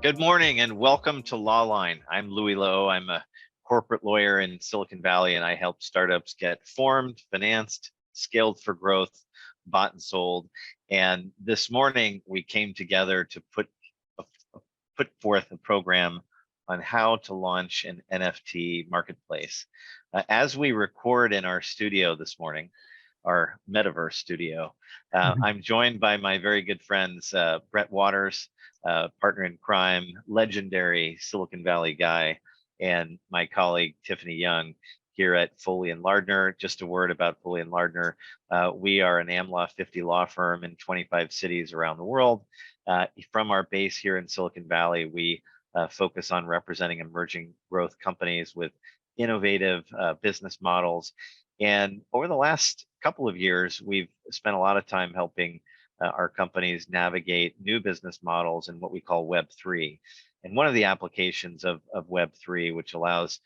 Good morning and welcome to Lawline. I'm Louis Lowe. I'm a corporate lawyer in Silicon Valley, and I help startups get formed, financed, scaled for growth, bought and sold. And this morning we came together to put forth a program on how to launch an NFT marketplace. As we record in our studio this morning, our metaverse studio, I'm joined by my very good friends, Brett Waters, partner in crime, legendary Silicon Valley guy, and my colleague Tiffany Young here at Foley and Lardner. Just a word about Foley and Lardner. We are an AmLaw 50 law firm in 25 cities around the world. From our base here in Silicon Valley, we focus on representing emerging growth companies with innovative business models. And over the last couple of years, we've spent a lot of time helping our companies navigate new business models in what we call Web3. And one of the applications of Web3, which allows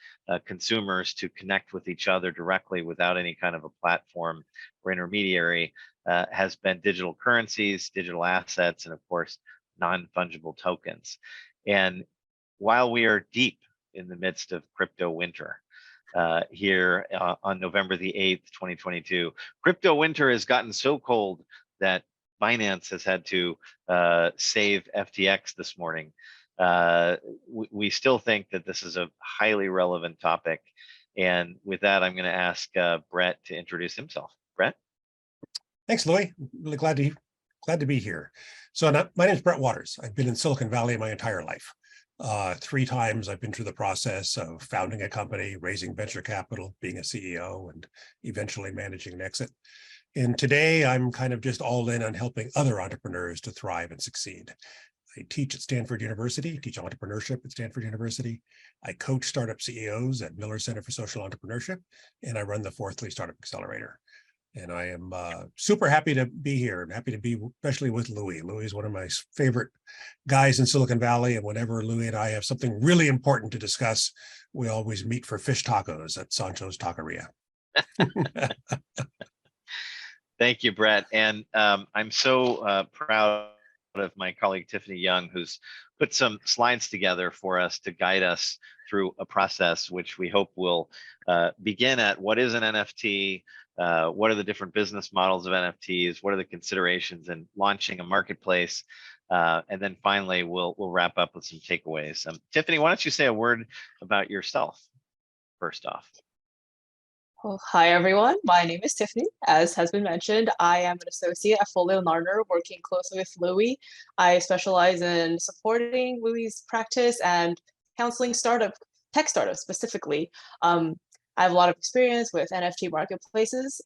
consumers to connect with each other directly without any kind of a platform or intermediary, has been digital currencies, digital assets, and of course, non-fungible tokens. And while we are deep in the midst of crypto winter, here on November the 8th, 2022, crypto winter has gotten so cold that Binance has had to save FTX this morning. We still think that this is a highly relevant topic. And with that, I'm going to ask Brett to introduce himself. Brett? Thanks, Louis. Really glad to be here. So my name is Brett Waters. I've been in Silicon Valley my entire life. 3 times I've been through the process of founding a company, raising venture capital, being a CEO, and eventually managing an exit. And today I'm kind of just all in on helping other entrepreneurs to thrive and succeed. I teach at Stanford University, teach entrepreneurship at Stanford University. I coach startup CEOs at Miller Center for Social Entrepreneurship, and I run the Fourthly Startup Accelerator. And I am super happy to be here. I'm happy to be, especially with Louis. Louis is one of my favorite guys in Silicon Valley. And whenever Louis and I have something really important to discuss, we always meet for fish tacos at Sancho's Taqueria. Thank you, Brett. And I'm so proud of my colleague Tiffany Young, who's put some slides together for us to guide us through a process which we hope will begin at what is an NFT, what are the different business models of NFTs, what are the considerations in launching a marketplace, and then finally we'll wrap up with some takeaways. Tiffany, why don't you say a word about yourself first off? Well, hi, everyone. My name is Tiffany. As has been mentioned, I am an associate at Foley & Lardner, working closely with Louis. I specialize in supporting Louis's practice and counseling tech startups specifically. I have a lot of experience with NFT marketplaces.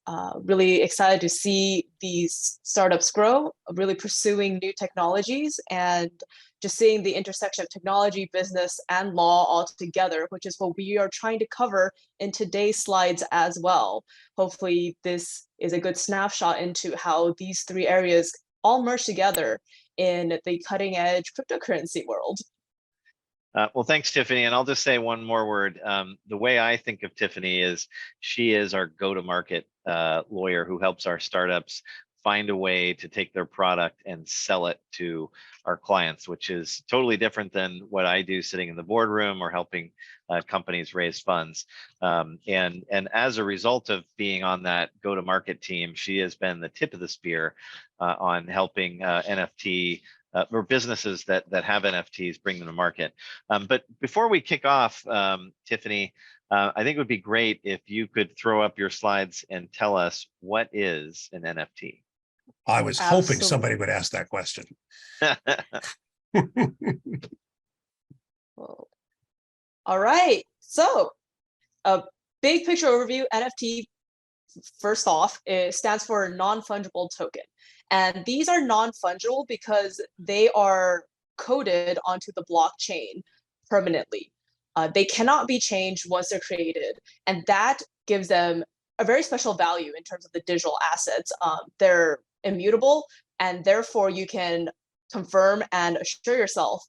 Really excited to see these startups grow, really pursuing new technologies, and just seeing the intersection of technology, business, and law all together, which is what we are trying to cover in today's slides as well. Hopefully, this is a good snapshot into how these 3 areas all merge together in the cutting-edge cryptocurrency world. Well, thanks, Tiffany. And I'll just say one more word. The way I think of Tiffany is she is our go-to-market lawyer who helps our startups find a way to take their product and sell it to our clients, which is totally different than what I do sitting in the boardroom or helping companies raise funds. And as a result of being on that go-to-market team, she has been the tip of the spear on helping NFT or businesses that have NFTs bring them to market. But before we kick off, Tiffany, I think it would be great if you could throw up your slides and tell us what is an NFT. I was hoping somebody would ask that question. Well, all right. So a big picture overview, NFT, first off, it stands for non-fungible token. And these are non-fungible because they are coded onto the blockchain permanently. They cannot be changed once they're created. And that gives them a very special value in terms of the digital assets. They're immutable, and therefore you can confirm and assure yourself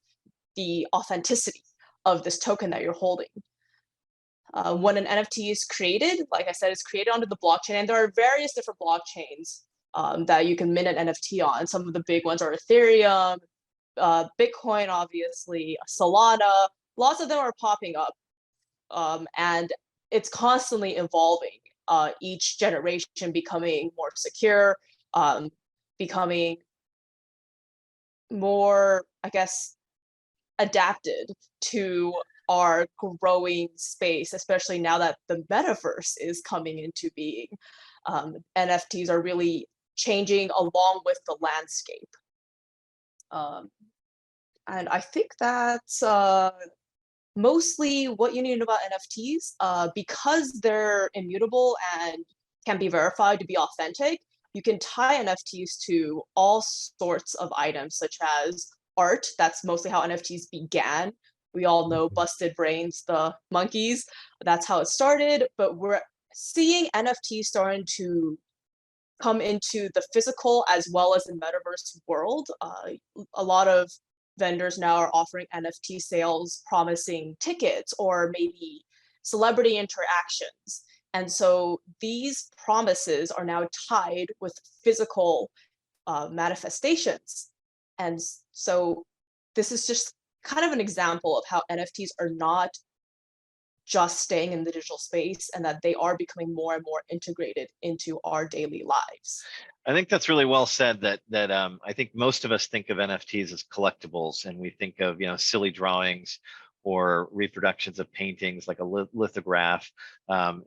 the authenticity of this token that you're holding. When an NFT is created, like I said, it's created onto the blockchain, and there are various different blockchains that you can mint an NFT on. Some of the big ones are Ethereum, Bitcoin, obviously, Solana, lots of them are popping up, and it's constantly evolving. Each generation becoming more secure, becoming more, I guess, adapted to our growing space, especially now that the metaverse is coming into being. NFTs are really changing along with the landscape. And I think that's mostly what you need to know about NFTs. Because they're immutable and can be verified to be authentic, you can tie NFTs to all sorts of items, such as art. That's mostly how NFTs began. We all know Busted Brains, the monkeys. That's how it started, but we're seeing NFTs starting to come into the physical as well as the metaverse world. A lot of vendors now are offering NFT sales, promising tickets or maybe celebrity interactions. And so these promises are now tied with physical manifestations. And so this is just kind of an example of how NFTs are not just staying in the digital space, and that they are becoming more and more integrated into our daily lives. I think that's really well said. That I think most of us think of NFTs as collectibles, and we think of silly drawings or reproductions of paintings like a lithograph.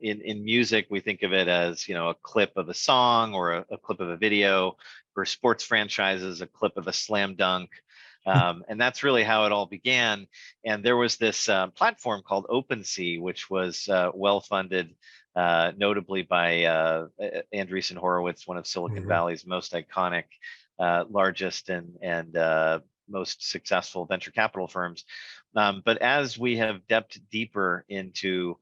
In music, we think of it as a clip of a song or a clip of a video. For sports franchises, a clip of a slam dunk. And that's really how it all began. And there was this platform called OpenSea, which was well-funded, notably by Andreesen Horowitz, one of Silicon Valley's most iconic, largest and most successful venture capital firms. But as we have depth deeper into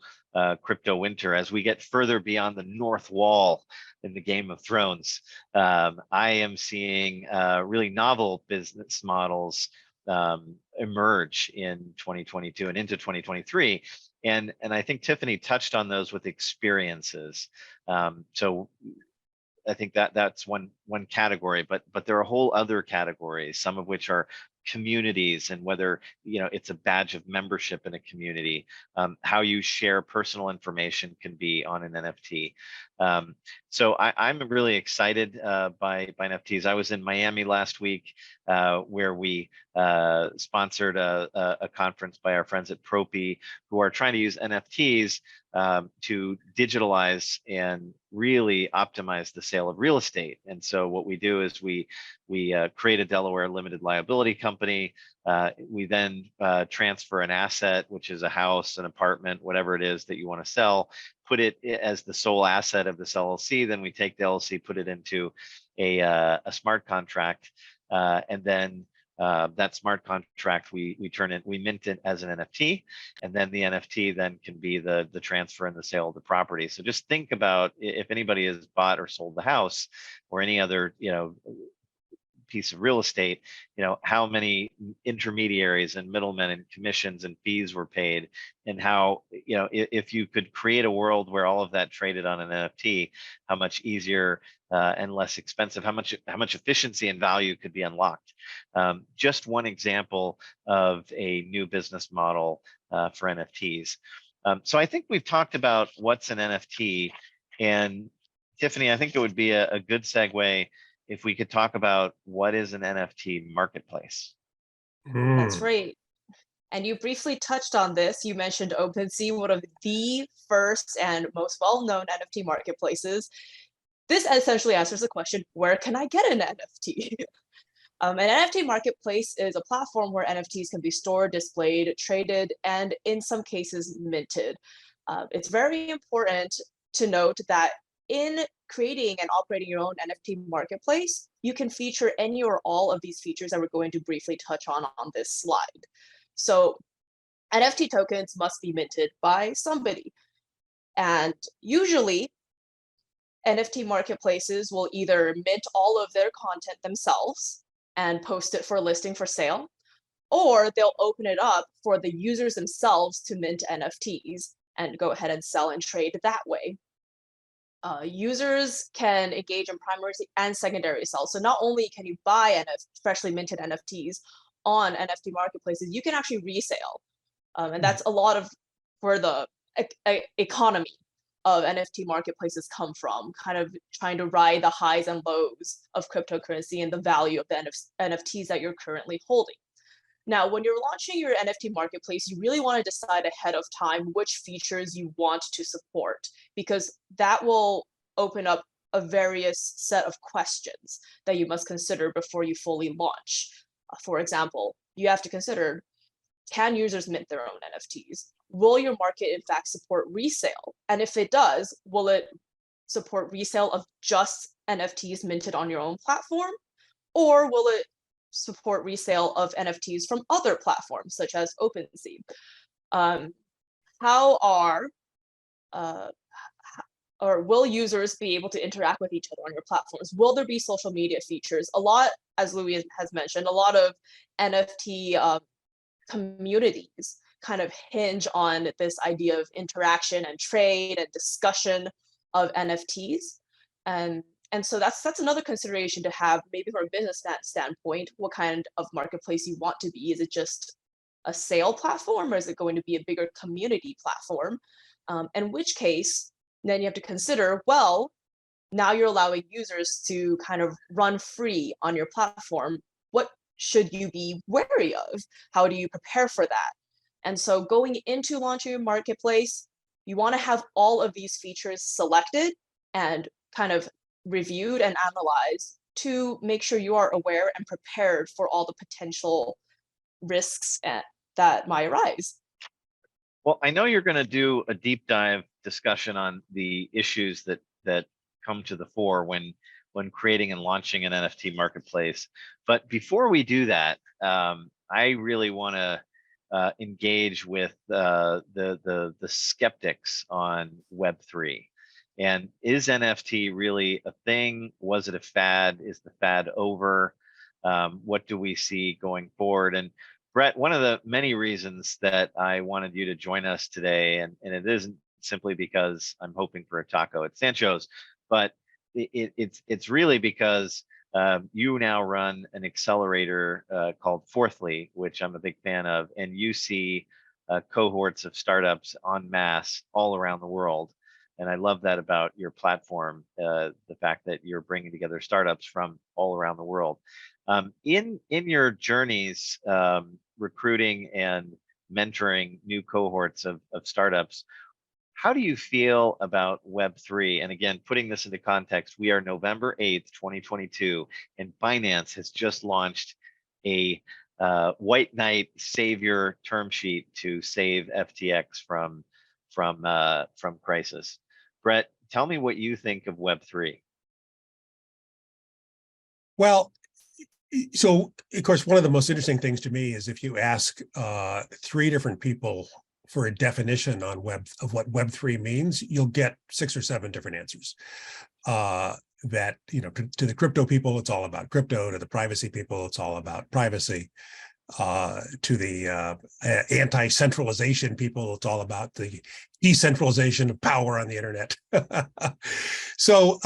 crypto winter, as we get further beyond the North Wall in the Game of Thrones, I am seeing really novel business models emerge in 2022 and into 2023. And I think Tiffany touched on those with experiences. So I think that's one category, but there are whole other categories, some of which are communities, and whether it's a badge of membership in a community. How you share personal information can be on an NFT. So I'm really excited by NFTs. I was in Miami last week, where we sponsored a conference by our friends at Propi, who are trying to use NFTs to digitalize and really optimize the sale of real estate. And so what we do is we create a Delaware limited liability company. We then transfer an asset, which is a house, an apartment, whatever it is that you want to sell, put it as the sole asset of this LLC. Then we take the LLC, put it into a smart contract, and then that smart contract we mint it as an NFT, and then the NFT then can be the transfer and the sale of the property. So just think about, if anybody has bought or sold the house or any other piece of real estate, how many intermediaries and middlemen and commissions and fees were paid, and how if you could create a world where all of that traded on an NFT, how much easier and less expensive, how much efficiency and value could be unlocked. Just one example of a new business model for NFTs. So I think we've talked about what's an NFT, and Tiffany, I think it would be a good segue if we could talk about what is an NFT marketplace. That's right. And you briefly touched on this. You mentioned OpenSea, one of the first and most well-known NFT marketplaces. This essentially answers the question, where can I get an NFT? An NFT marketplace is a platform where NFTs can be stored, displayed, traded, and in some cases minted. It's very important to note that in creating and operating your own NFT marketplace, you can feature any or all of these features that we're going to briefly touch on this slide. So NFT tokens must be minted by somebody. And usually, NFT marketplaces will either mint all of their content themselves and post it for listing for sale, or they'll open it up for the users themselves to mint NFTs and go ahead and sell and trade that way. Users can engage in primary and secondary sales. So not only can you buy freshly minted NFTs, on NFT marketplaces, you can actually resale. And that's a lot of where the economy of NFT marketplaces come from, kind of trying to ride the highs and lows of cryptocurrency and the value of the NFTs that you're currently holding. Now, when you're launching your NFT marketplace, you really want to decide ahead of time which features you want to support, because that will open up a various set of questions that you must consider before you fully launch. For example, you have to consider, can users mint their own NFTs? Will your market in fact support resale? And if it does, will it support resale of just NFTs minted on your own platform? Or will it support resale of NFTs from other platforms, such as OpenSea? Or will users be able to interact with each other on your platforms? Will there be social media features? A lot, as Louis has mentioned, a lot of NFT communities kind of hinge on this idea of interaction and trade and discussion of NFTs. And so that's another consideration to have, maybe from a business standpoint, what kind of marketplace you want to be. Is it just a sale platform, or is it going to be a bigger community platform? In which case, then you have to consider, well, now you're allowing users to kind of run free on your platform. What should you be wary of? How do you prepare for that? And so going into launching your marketplace, you want to have all of these features selected and kind of reviewed and analyzed to make sure you are aware and prepared for all the potential risks that might arise. Well, I know you're going to do a deep dive discussion on the issues that come to the fore when creating and launching an NFT marketplace. But before we do that, I really want to engage with the skeptics on Web3. And is NFT really a thing? Was it a fad? Is the fad over? What do we see going forward? And Brett, one of the many reasons that I wanted you to join us today, and it isn't simply because I'm hoping for a taco at Sancho's, but it's really because you now run an accelerator called Fourthly, which I'm a big fan of, and you see cohorts of startups en masse all around the world. And I love that about your platform, the fact that you're bringing together startups from all around the world. In your journeys, recruiting and mentoring new cohorts of startups, how do you feel about Web3? And again, putting this into context, we are November 8th, 2022, and Binance has just launched a white knight savior term sheet to save FTX from crisis. Brett, tell me what you think of Web3. Well, so of course, one of the most interesting things to me is if you ask 3 different people for a definition on of what Web3 means, you'll get 6 or 7 different answers. That, you know, to the crypto people, it's all about crypto. To the privacy people, it's all about privacy. To the anti-centralization people, it's all about the decentralization of power on the internet. So,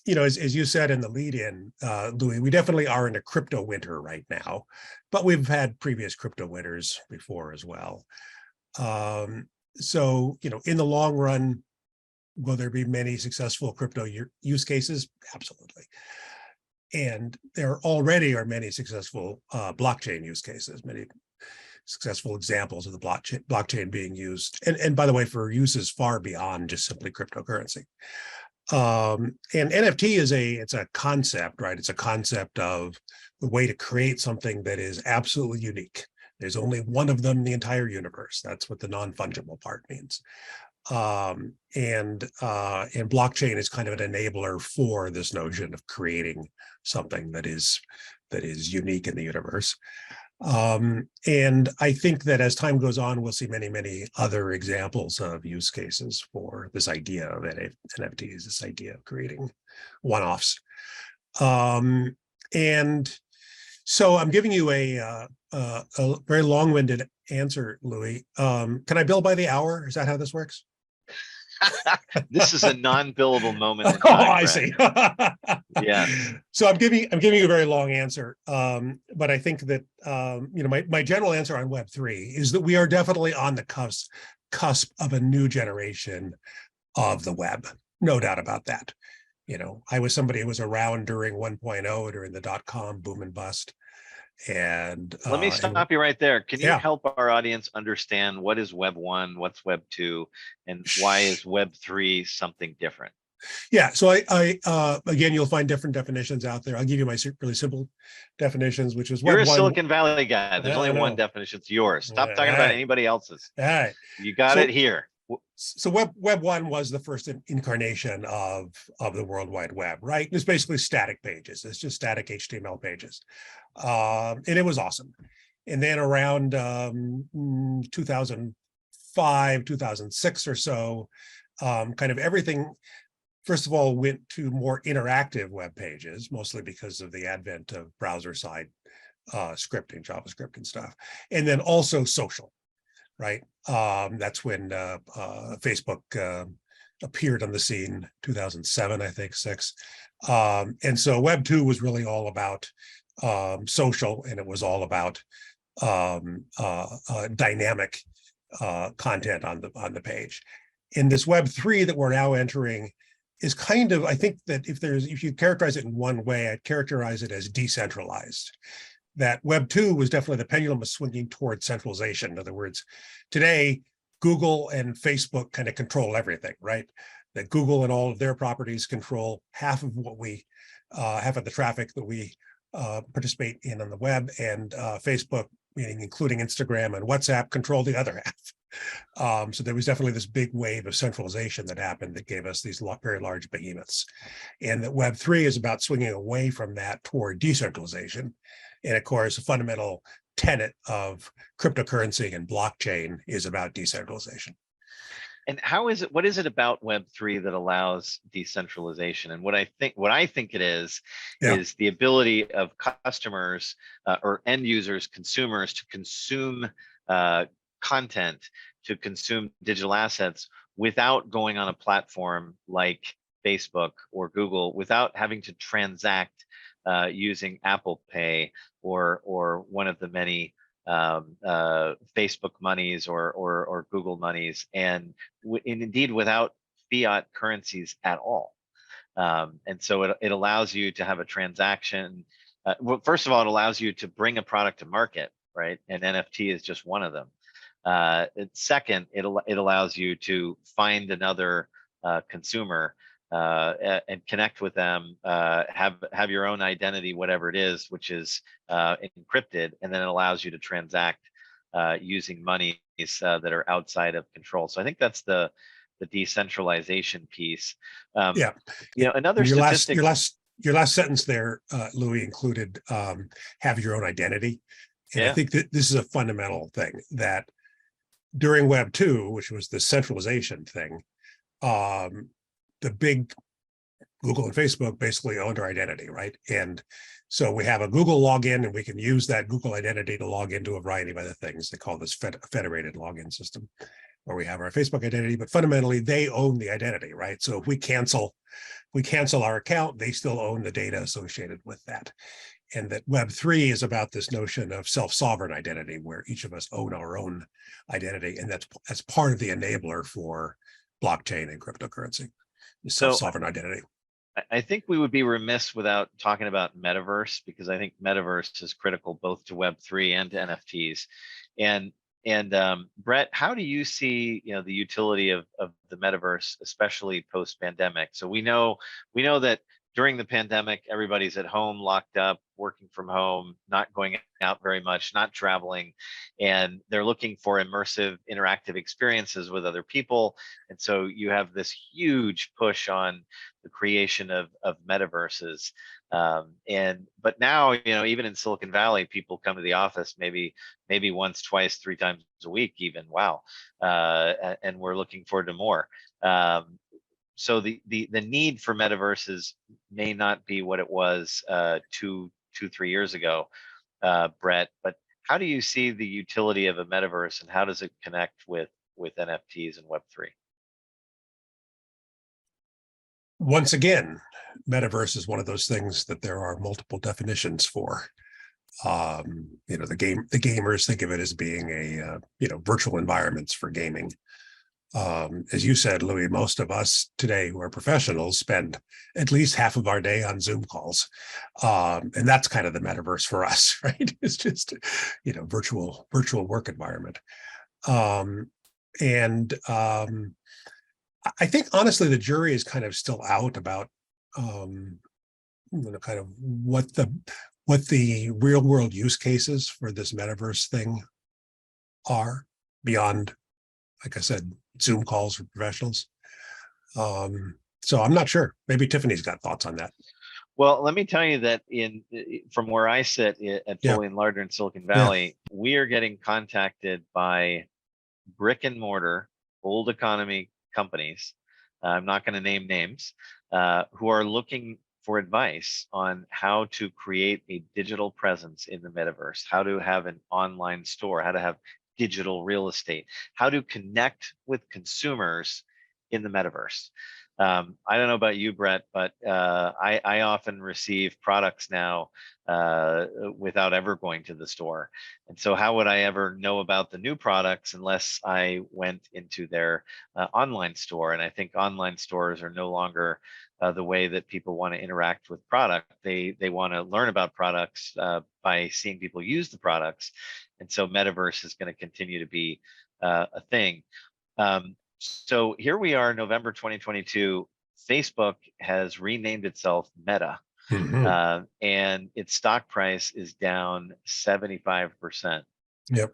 you know, as you said in the lead-in, Louis, we definitely are in a crypto winter right now, but we've had previous crypto winters before as well. So, you know, in the long run, will there be many successful crypto use cases? Absolutely. And there already are many successful blockchain use cases, many successful examples of the blockchain being used. And by the way, for uses far beyond just simply cryptocurrency. And NFT it's a concept, right? It's a concept of the way to create something that is absolutely unique. There's only one of them in the entire universe. That's what the non-fungible part means. And blockchain is kind of an enabler for this notion of creating something that is unique in the universe. And I think that as time goes on, we'll see many, many other examples of use cases for this idea of NFTs, this idea of creating one-offs. And so I'm giving you a very long-winded answer, Louis. Can I bill by the hour? Is that how this works? This is a non-billable moment in Oh, time, I Brett. see. Yes. So I'm giving you a very long answer, but I think that my general answer on Web3 is that we are definitely on the cusp of a new generation of the web, no doubt about that. I was somebody who was around during 1.0, during the dot-com boom and bust, and Let me stop you right there. Can you yeah. help our audience understand what is Web 1, what's Web 2, and why is Web 3 something different? Yeah, so I again, you'll find different definitions out there. I'll give you my really simple definitions, which is You're Web a 1. Silicon Valley guy. There's only I one know. definition. It's yours. Stop All talking about right. anybody else's. All right. You got So- it here. So Web 1 was the first incarnation of the World Wide Web, right? It's basically static pages. It's just static HTML pages, and it was awesome. And then around 2005, 2006 or so, kind of everything, first of all, went to more interactive web pages, mostly because of the advent of browser-side scripting, JavaScript and stuff, and then also social. Right. That's when Facebook appeared on the scene, 2007, I think, 6. And so Web 2 was really all about social, and it was all about dynamic content on the page. In this Web 3 that we're now entering is kind of, I think that if you characterize it in one way, I'd characterize it as decentralized. That Web 2 was definitely, the pendulum was swinging towards centralization. In other words, today, Google and Facebook kind of control everything, right? That Google and all of their properties control half of half of the traffic that we participate in on the web, and Facebook, meaning including Instagram and WhatsApp, control the other half. So there was definitely this big wave of centralization that happened that gave us these very large behemoths. And that Web 3 is about swinging away from that toward decentralization. And of course, a fundamental tenet of cryptocurrency and blockchain is about decentralization. And what is it about Web 3 that allows decentralization? And what I think it is the ability of customers or end users, consumers, to consume content, to consume digital assets without going on a platform like Facebook or Google, without having to transact using Apple Pay or one of the many Facebook monies or Google monies, and indeed without fiat currencies at all. And so it allows you to have a transaction. Well, first of all, it allows you to bring a product to market, right? And NFT is just one of them. Second, it allows you to find another consumer and connect with them, have your own identity, whatever it is, which is encrypted, and then it allows you to transact using monies that are outside of control. So I think that's the decentralization piece. Another statistic. Your last sentence there, Louis, included have your own identity. And I think that this is a fundamental thing, that during Web 2, which was the centralization thing, the big Google and Facebook basically owned our identity, right? And so we have a Google login, and we can use that Google identity to log into a variety of other things. They call this federated login system, where we have our Facebook identity, but fundamentally they own the identity, right? So if we cancel our account, they still own the data associated with that. And that Web 3 is about this notion of self-sovereign identity, where each of us own our own identity, and that's part of the enabler for blockchain and cryptocurrency. Self-sovereign identity. I think we would be remiss without talking about metaverse, because I think metaverse is critical both to Web 3 and to NFTs. And Brett, how do you see the utility of the metaverse, especially post-pandemic? So we know that during the pandemic, everybody's at home, locked up, working from home, not going out very much, not traveling, and they're looking for immersive, interactive experiences with other people. And so you have this huge push on the creation of metaverses. But now, even in Silicon Valley, people come to the office maybe once, twice, 3 times a week, even. Wow. And we're looking forward to more. So the need for metaverses may not be what it was 2, 3 years ago, Brett. But how do you see the utility of a metaverse, and how does it connect with NFTs and Web3? once again, metaverse is one of those things that there are multiple definitions for. The gamers think of it as being a virtual environments for gaming. As you said, Louis, most of us today who are professionals spend at least half of our day on Zoom calls. And that's kind of the metaverse for us, right? It's just, virtual work environment. I think honestly, the jury is kind of still out about, kind of what the real world use cases for this metaverse thing are beyond, like I said, Zoom calls for professionals. So I'm not sure. Maybe Tiffany's got thoughts on that. Well, let me tell you that from where I sit at Foley and Lardner in Silicon Valley, we are getting contacted by brick and mortar old economy companies. I'm not going to name names, who are looking for advice on how to create a digital presence in the metaverse, how to have an online store, how to have digital real estate, how to connect with consumers in the metaverse. I don't know about you, Brett, but I often receive products now without ever going to the store. And so how would I ever know about the new products unless I went into their online store? And I think online stores are no longer the way that people want to interact with product. They want to learn about products by seeing people use the products. And so metaverse is going to continue to be a thing. So here we are, November 2022. Facebook has renamed itself Meta, and its stock price is down 75%. Yep.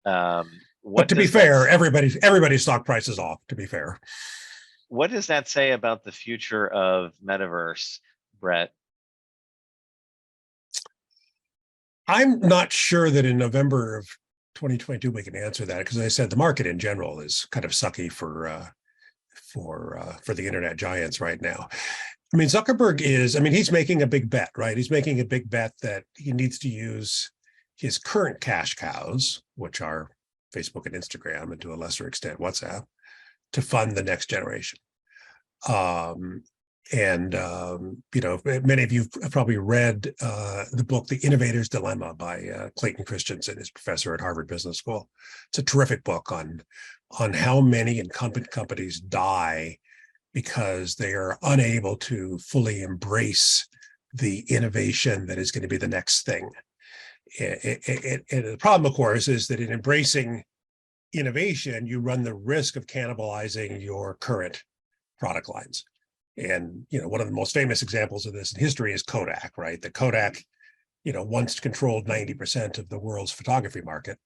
But to be fair, everybody's stock price is off, to be fair. What does that say about the future of metaverse, Brett? I'm not sure that in November of 2022 we can answer that, because as I said, the market in general is kind of sucky for the internet giants right now. I mean, Zuckerberg he's making a big bet, right? He's making a big bet that he needs to use his current cash cows, which are Facebook and Instagram, and to a lesser extent WhatsApp, to fund the next generation. Many of you have probably read the book, The Innovator's Dilemma by Clayton Christensen, his professor at Harvard Business School. It's a terrific book on how many incumbent companies die because they are unable to fully embrace the innovation that is going to be the next thing. And the problem, of course, is that in embracing innovation, you run the risk of cannibalizing your current product lines. And, one of the most famous examples of this in history is Kodak, right? The Kodak, once controlled 90% of the world's photography market,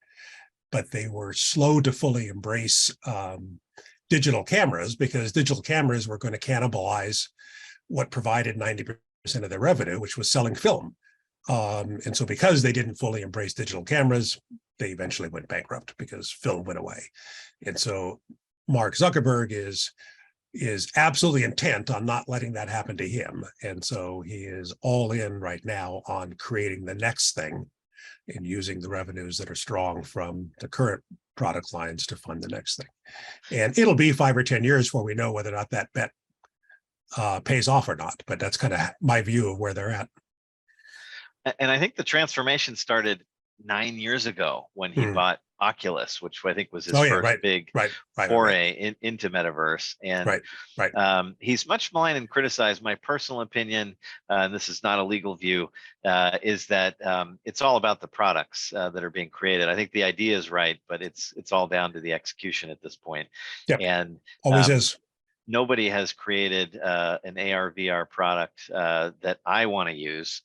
but they were slow to fully embrace digital cameras, because digital cameras were going to cannibalize what provided 90% of their revenue, which was selling film. And so because they didn't fully embrace digital cameras, they eventually went bankrupt because film went away. And so Mark Zuckerberg is absolutely intent on not letting that happen to him. And so he is all in right now on creating the next thing and using the revenues that are strong from the current product lines to fund the next thing. And it'll be 5 or 10 years before we know whether or not that bet pays off or not. But that's kind of my view of where they're at. And I think the transformation started 9 years ago when he bought Oculus, which I think was his first big foray into metaverse. And he's much maligned and criticized. My personal opinion, and this is not a legal view, is that it's all about the products that are being created. I think the idea is right, but it's all down to the execution at this point. Yep. And always is. Nobody has created an AR VR product that I want to use.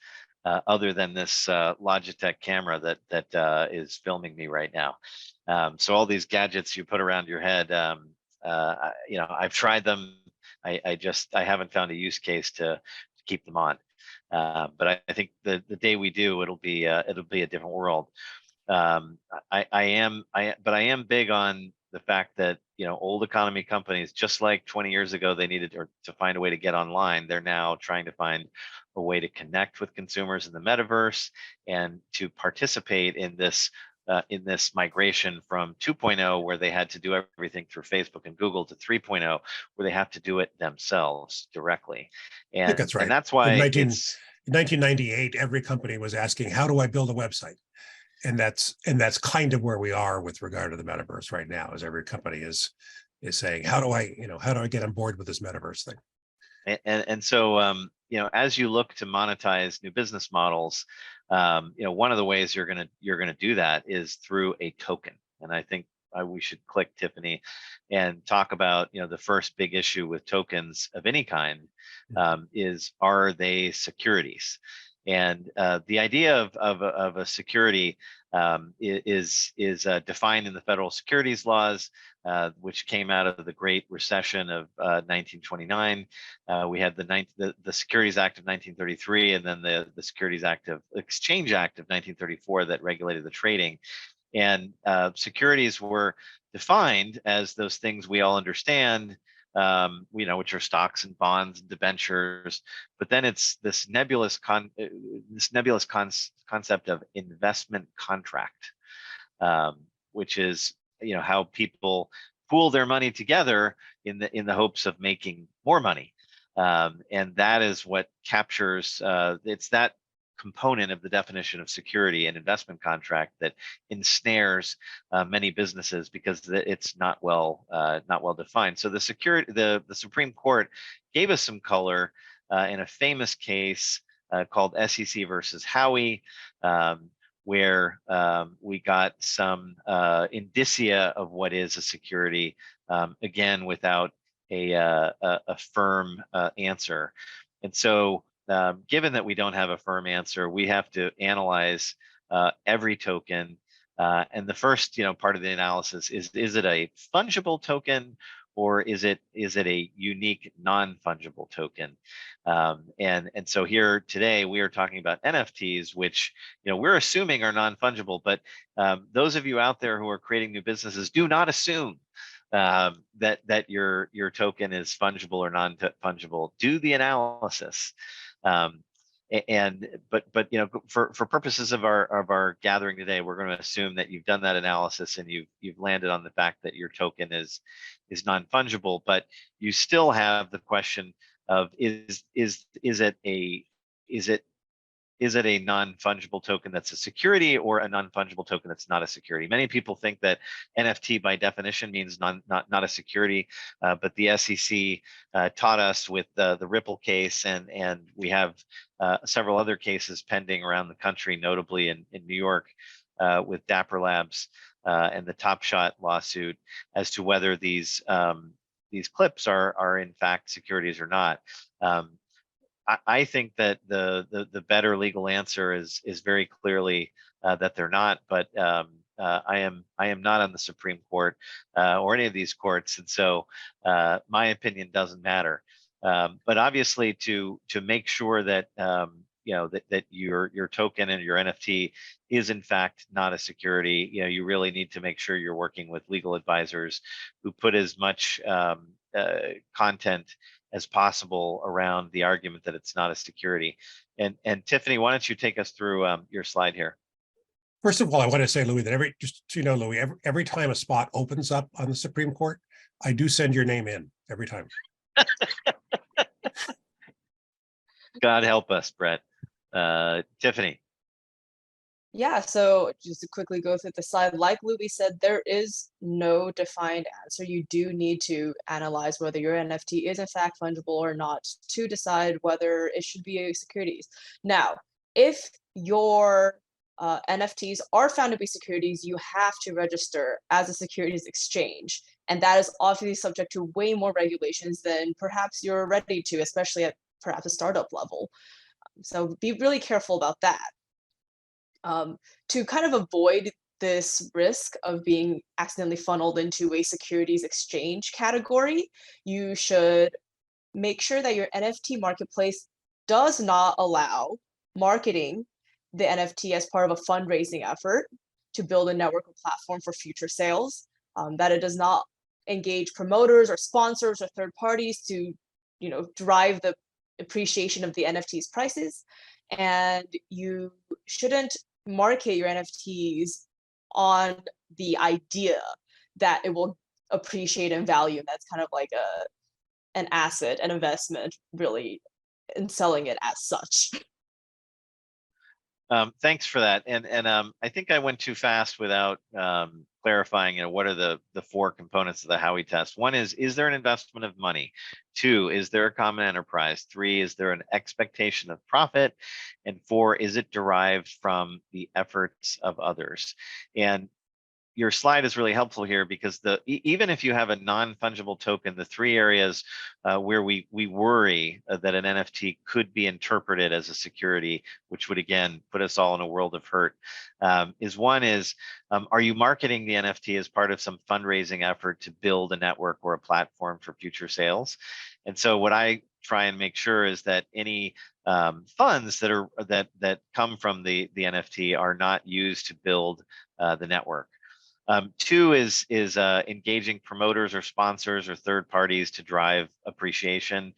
Other than this Logitech camera that is filming me right now. So all these gadgets you put around your head, I've tried them. I haven't found a use case to keep them on. But I think the day we do, it'll be a different world. I am big on the fact that old economy companies, just like 20 years ago, they needed to find a way to get online. They're now trying to find a way to connect with consumers in the metaverse and to participate in this in this migration from 2.0, where they had to do everything through Facebook and Google, to 3.0, where they have to do it themselves directly. I think that's right. And that's why in 1998, every company was asking, how do I build a website? And that's kind of where we are with regard to the metaverse right now, as every company is saying, how do I get on board with this metaverse thing? And so, as you look to monetize new business models, one of the ways you're gonna do that is through a token. And I think we should click, Tiffany, and talk about the first big issue with tokens of any kind is, are they securities? And the idea of a security is defined in the federal securities laws, which came out of the Great Recession of 1929. We had the Securities Act of 1933, and then the Exchange Act of 1934 that regulated the trading. And securities were defined as those things we all understand, which are stocks and bonds and debentures. But then it's this nebulous concept of investment contract, which is how people pool their money together in the hopes of making more money, and that is what captures. It's that component of the definition of security and investment contract that ensnares many businesses, because it's not well defined. So the Supreme Court gave us some color in a famous case called SEC versus Howey, where we got some indicia of what is a security, again without a firm answer. And so, given that we don't have a firm answer, we have to analyze every token. And the first, part of the analysis is it a fungible token, or is it a unique non-fungible token? And so here today we are talking about NFTs, which we're assuming are non-fungible. But those of you out there who are creating new businesses, do not assume that your token is fungible or non-fungible. Do the analysis. But for purposes of our gathering today, we're going to assume that you've done that analysis and you've landed on the fact that your token is non-fungible. But you still have the question of, is it a non-fungible token that's a security, or a non-fungible token that's not a security? Many people think that NFT by definition means not a security, but the SEC taught us with the Ripple case, and we have several other cases pending around the country, notably in New York with Dapper Labs and the Top Shot lawsuit, as to whether these clips are in fact securities or not. I think that the better legal answer is very clearly that they're not. But I am not on the Supreme Court or any of these courts, and so my opinion doesn't matter. But obviously, to make sure that that your token and your NFT is in fact not a security, you really need to make sure you're working with legal advisors who put as much content as possible around the argument that it's not a security. And Tiffany, why don't you take us through your slide here? First of all, I want to say, Louis, that just so you know, Louis, every time a spot opens up on the Supreme Court, I do send your name in every time. God help us, Brett. Tiffany. Yeah, so just to quickly go through the slide, like Louis said, there is no defined answer. You do need to analyze whether your NFT is in fact fungible or not to decide whether it should be a securities. Now, if your NFTs are found to be securities, you have to register as a securities exchange. And that is obviously subject to way more regulations than perhaps you're ready to, especially at perhaps a startup level. So be really careful about that. To kind of avoid this risk of being accidentally funneled into a securities exchange category, you should make sure that your NFT marketplace does not allow marketing the NFT as part of a fundraising effort to build a network or platform for future sales, that it does not engage promoters or sponsors or third parties to drive the appreciation of the NFT's prices. And you shouldn't market your NFTs on the idea that it will appreciate in value. And that's kind of like an asset, an investment, really, in selling it as such. Thanks for that. And I think I went too fast without clarifying, what are the four components of the Howey test? One is there an investment of money? Two, is there a common enterprise? Three, is there an expectation of profit? And four, is it derived from the efforts of others? And your slide is really helpful here because even if you have a non-fungible token, the three areas where we worry that an NFT could be interpreted as a security, which would again put us all in a world of hurt, is one is, are you marketing the NFT as part of some fundraising effort to build a network or a platform for future sales? And so what I try and make sure is that any funds that come from the NFT are not used to build the network. Two is engaging promoters or sponsors or third parties to drive appreciation.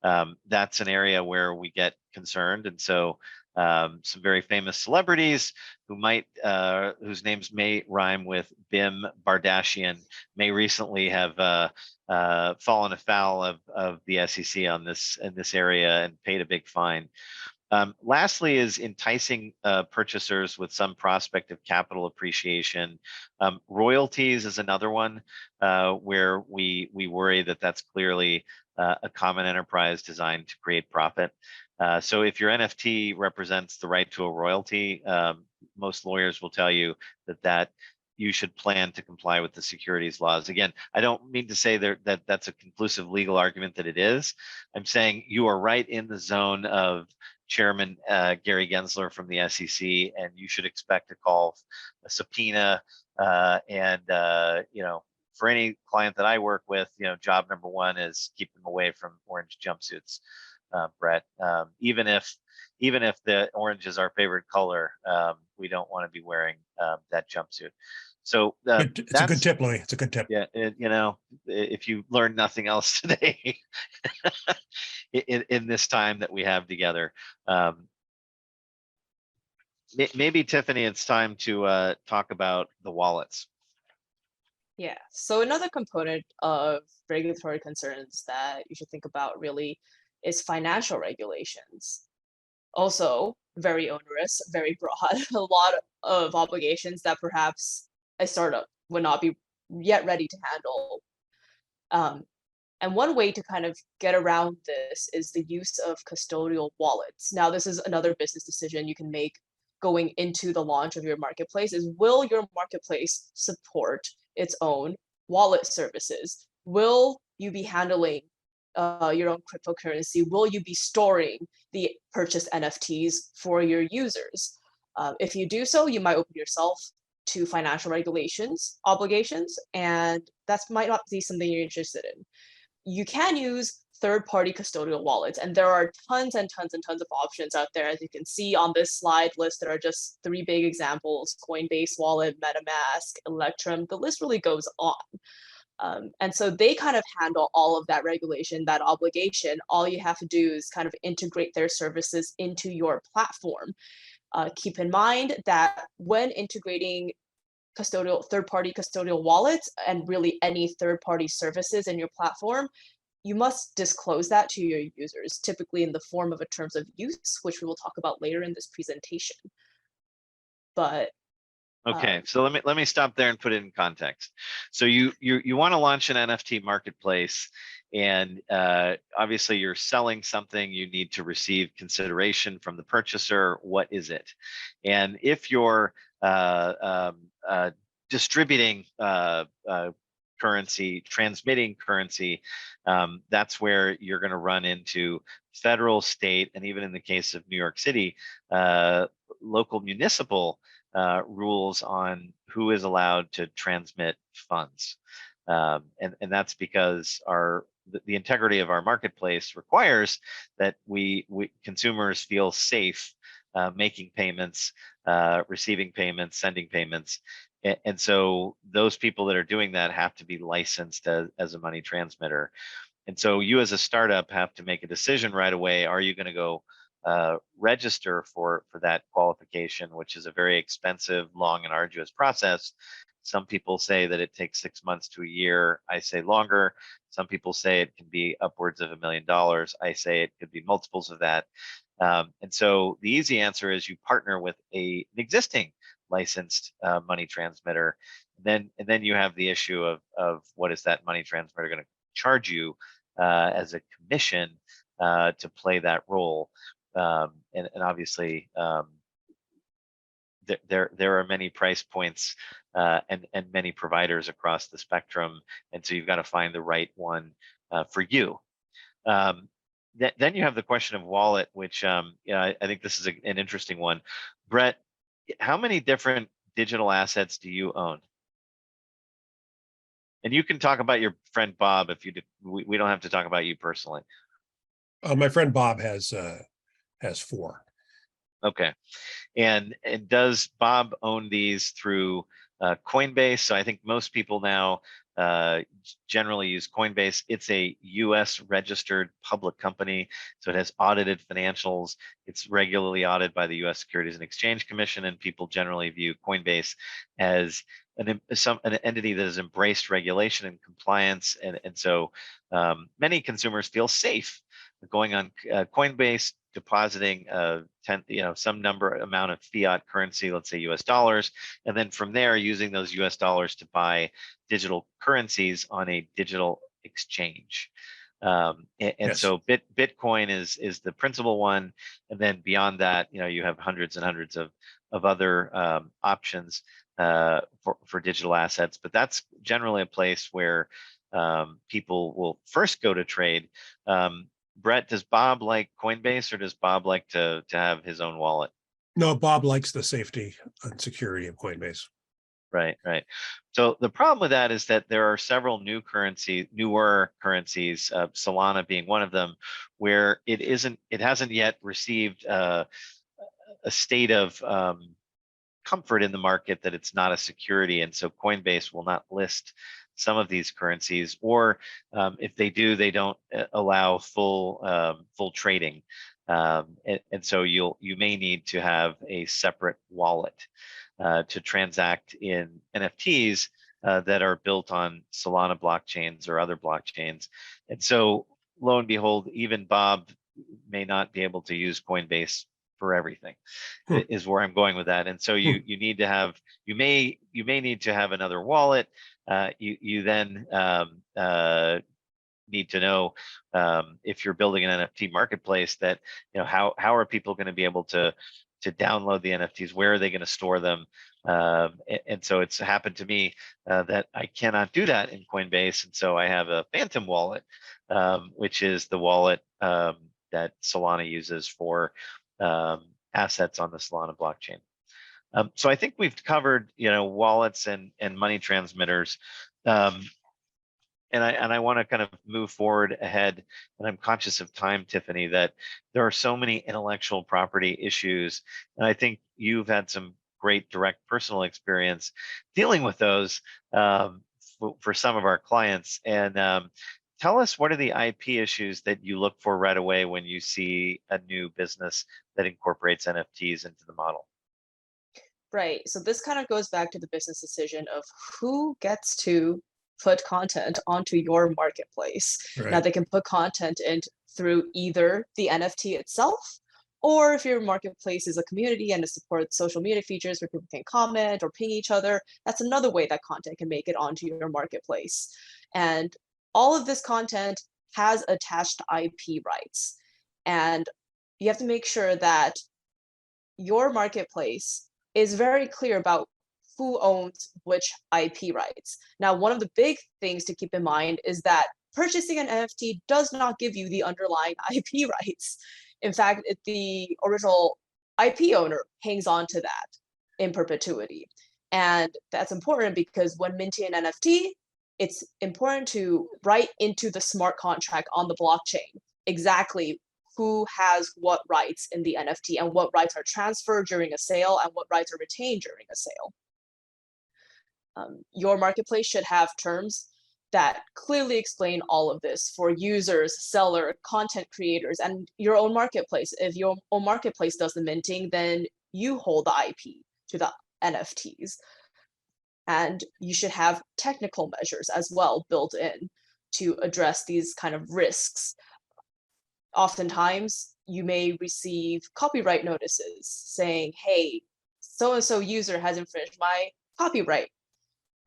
That's an area where we get concerned, and so some very famous celebrities whose names may rhyme with Bim Bardashian may recently have fallen afoul of the SEC in this area and paid a big fine. Lastly is enticing purchasers with some prospect of capital appreciation. Royalties is another one where we worry that that's clearly a common enterprise designed to create profit. So if your NFT represents the right to a royalty, most lawyers will tell you that you should plan to comply with the securities laws. Again, I don't mean to say that that's a conclusive legal argument that it is. I'm saying you are right in the zone of Chairman Gary Gensler from the SEC, and you should expect a call, a subpoena, and for any client that I work with, job number one is keep them away from orange jumpsuits, Brett. Even if the orange is our favorite color, we don't want to be wearing that jumpsuit. So it's a good tip, Louis. It's a good tip. Yeah, if you learn nothing else today in this time that we have together, maybe Tiffany, it's time to talk about the wallets. Yeah. So another component of regulatory concerns that you should think about really is financial regulations. Also very onerous, very broad, a lot of obligations that perhaps a startup would not be yet ready to handle. And one way to kind of get around this is the use of custodial wallets. Now, this is another business decision you can make going into the launch of your marketplace is, will your marketplace support its own wallet services? Will you be handling your own cryptocurrency? Will you be storing the purchased NFTs for your users? If you do so, you might open yourself to financial regulations, obligations, and that might not be something you're interested in. You can use third-party custodial wallets, and there are tons and tons and tons of options out there. As you can see on this slide list, there are just 3 big examples: Coinbase Wallet, MetaMask, Electrum. The list really goes on. And so they kind of handle all of that regulation, that obligation. All you have to do is kind of integrate their services into your platform. Keep in mind that when integrating third-party custodial wallets and really any third-party services in your platform, you must disclose that to your users, typically in the form of a terms of use, which we will talk about later in this presentation. But okay, so let me stop there and put it in context. So you want to launch an NFT marketplace, and obviously you're selling something. You need to receive consideration from the purchaser. What is it? And if you're distributing currency, transmitting currency, that's where you're going to run into federal, state, and even in the case of New York City, local municipal rules on who is allowed to transmit funds. And that's because the integrity of our marketplace requires that we consumers feel safe making payments, receiving payments, sending payments. And so those people that are doing that have to be licensed as a money transmitter. And so you as a startup have to make a decision right away. Are you going to go register for that qualification, which is a very expensive, long, and arduous process. Some people say that it takes 6 months to a year. I say longer. Some people say it can be upwards of $1 million. I say it could be multiples of that. And so the easy answer is you partner with an existing licensed money transmitter. And then you have the issue of what is that money transmitter going to charge you as a commission to play that role. And obviously, there are many price points and many providers across the spectrum, and so you've got to find the right one for you. Then you have the question of wallet, which I think this is an interesting one. Brett, how many different digital assets do you own? And you can talk about your friend Bob if you do. We don't have to talk about you personally. My friend Bob has 4. Okay. And does Bob own these through Coinbase? So I think most people now generally use Coinbase. It's a US registered public company, so it has audited financials. It's regularly audited by the US Securities and Exchange Commission, and people generally view Coinbase as an entity that has embraced regulation and compliance. And so many consumers feel safe going on Coinbase, depositing some amount of fiat currency, let's say US dollars, and then from there using those US dollars to buy digital currencies on a digital exchange. Yes. So Bitcoin is the principal one, and then beyond that, you have hundreds and hundreds of other options for digital assets. But that's generally a place where people will first go to trade. Brett, does Bob like Coinbase, or does Bob like to have his own wallet? No, Bob likes the safety and security of Coinbase. Right. So the problem with that is that there are several newer currencies, Solana being one of them, where it hasn't yet received a state of comfort in the market that it's not a security, and so Coinbase will not list some of these currencies, or if they do, they don't allow full trading, and so you may need to have a separate wallet to transact in NFTs that are built on Solana blockchains or other blockchains. And so lo and behold, even Bob may not be able to use Coinbase for everything, is where I'm going with that. And so you may need to have another wallet. You then need to know if you're building an NFT marketplace, that how are people going to be able to download the NFTs? Where are they going to store them? And so it's happened to me that I cannot do that in Coinbase, and so I have a Phantom wallet, which is the wallet that Solana uses for assets on the Solana blockchain. So I think we've covered wallets and money transmitters. And I want to kind of move forward ahead, and I'm conscious of time, Tiffany, that there are so many intellectual property issues, and I think you've had some great direct personal experience dealing with those for some of our clients. And tell us, what are the IP issues that you look for right away when you see a new business that incorporates NFTs into the model? Right. So this kind of goes back to the business decision of who gets to put content onto your marketplace. Right. Now they can put content in through either the NFT itself, or if your marketplace is a community and it supports social media features where people can comment or ping each other, that's another way that content can make it onto your marketplace. And all of this content has attached IP rights. And you have to make sure that your marketplace is very clear about who owns which IP rights. Now, one of the big things to keep in mind is that purchasing an NFT does not give you the underlying IP rights. In fact, the original IP owner hangs on to that in perpetuity. And that's important because when minting an NFT, it's important to write into the smart contract on the blockchain exactly who has what rights in the NFT and what rights are transferred during a sale and what rights are retained during a sale. Your marketplace should have terms that clearly explain all of this for users, seller, content creators, and your own marketplace. If your own marketplace does the minting, then you hold the IP to the NFTs. And you should have technical measures as well built in to address these kind of risks. Oftentimes, you may receive copyright notices saying, hey, so-and-so user has infringed my copyright.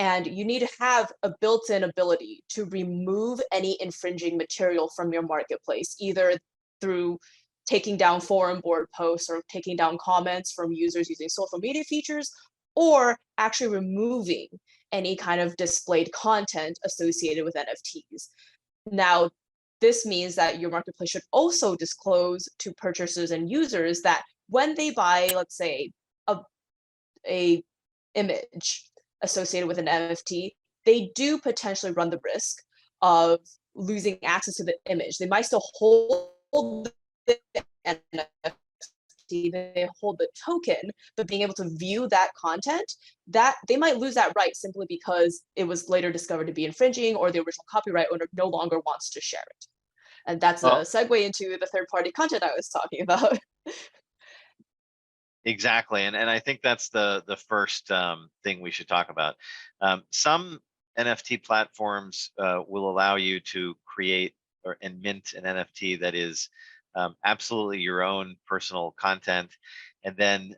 And you need to have a built-in ability to remove any infringing material from your marketplace, either through taking down forum board posts or taking down comments from users using social media features, or actually removing any kind of displayed content associated with NFTs. Now, this means that your marketplace should also disclose to purchasers and users that when they buy, let's say, a image associated with an NFT, they do potentially run the risk of losing access to the image. They might still hold the NFT, they hold the token, but being able to view that content, that they might lose that right simply because it was later discovered to be infringing, or the original copyright owner no longer wants to share it. And that's a segue into the third-party content I was talking about. Exactly, and I think that's the first thing we should talk about. Some NFT platforms will allow you to create and mint an NFT that is absolutely your own personal content, and then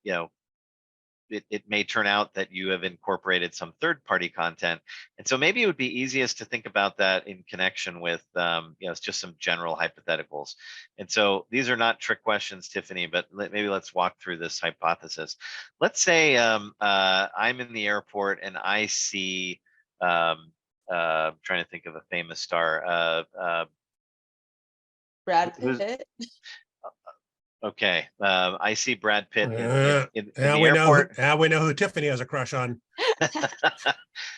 you know, it may turn out that you have incorporated some third-party content, and so maybe it would be easiest to think about that in connection with you know, it's just some general hypotheticals. And so these are not trick questions, Tiffany, but maybe let's walk through this hypothesis. Let's say I'm in the airport and I see I'm trying to think of a famous star. Brad Pitt. Okay, I see Brad Pitt in the airport. Now we know who Tiffany has a crush on.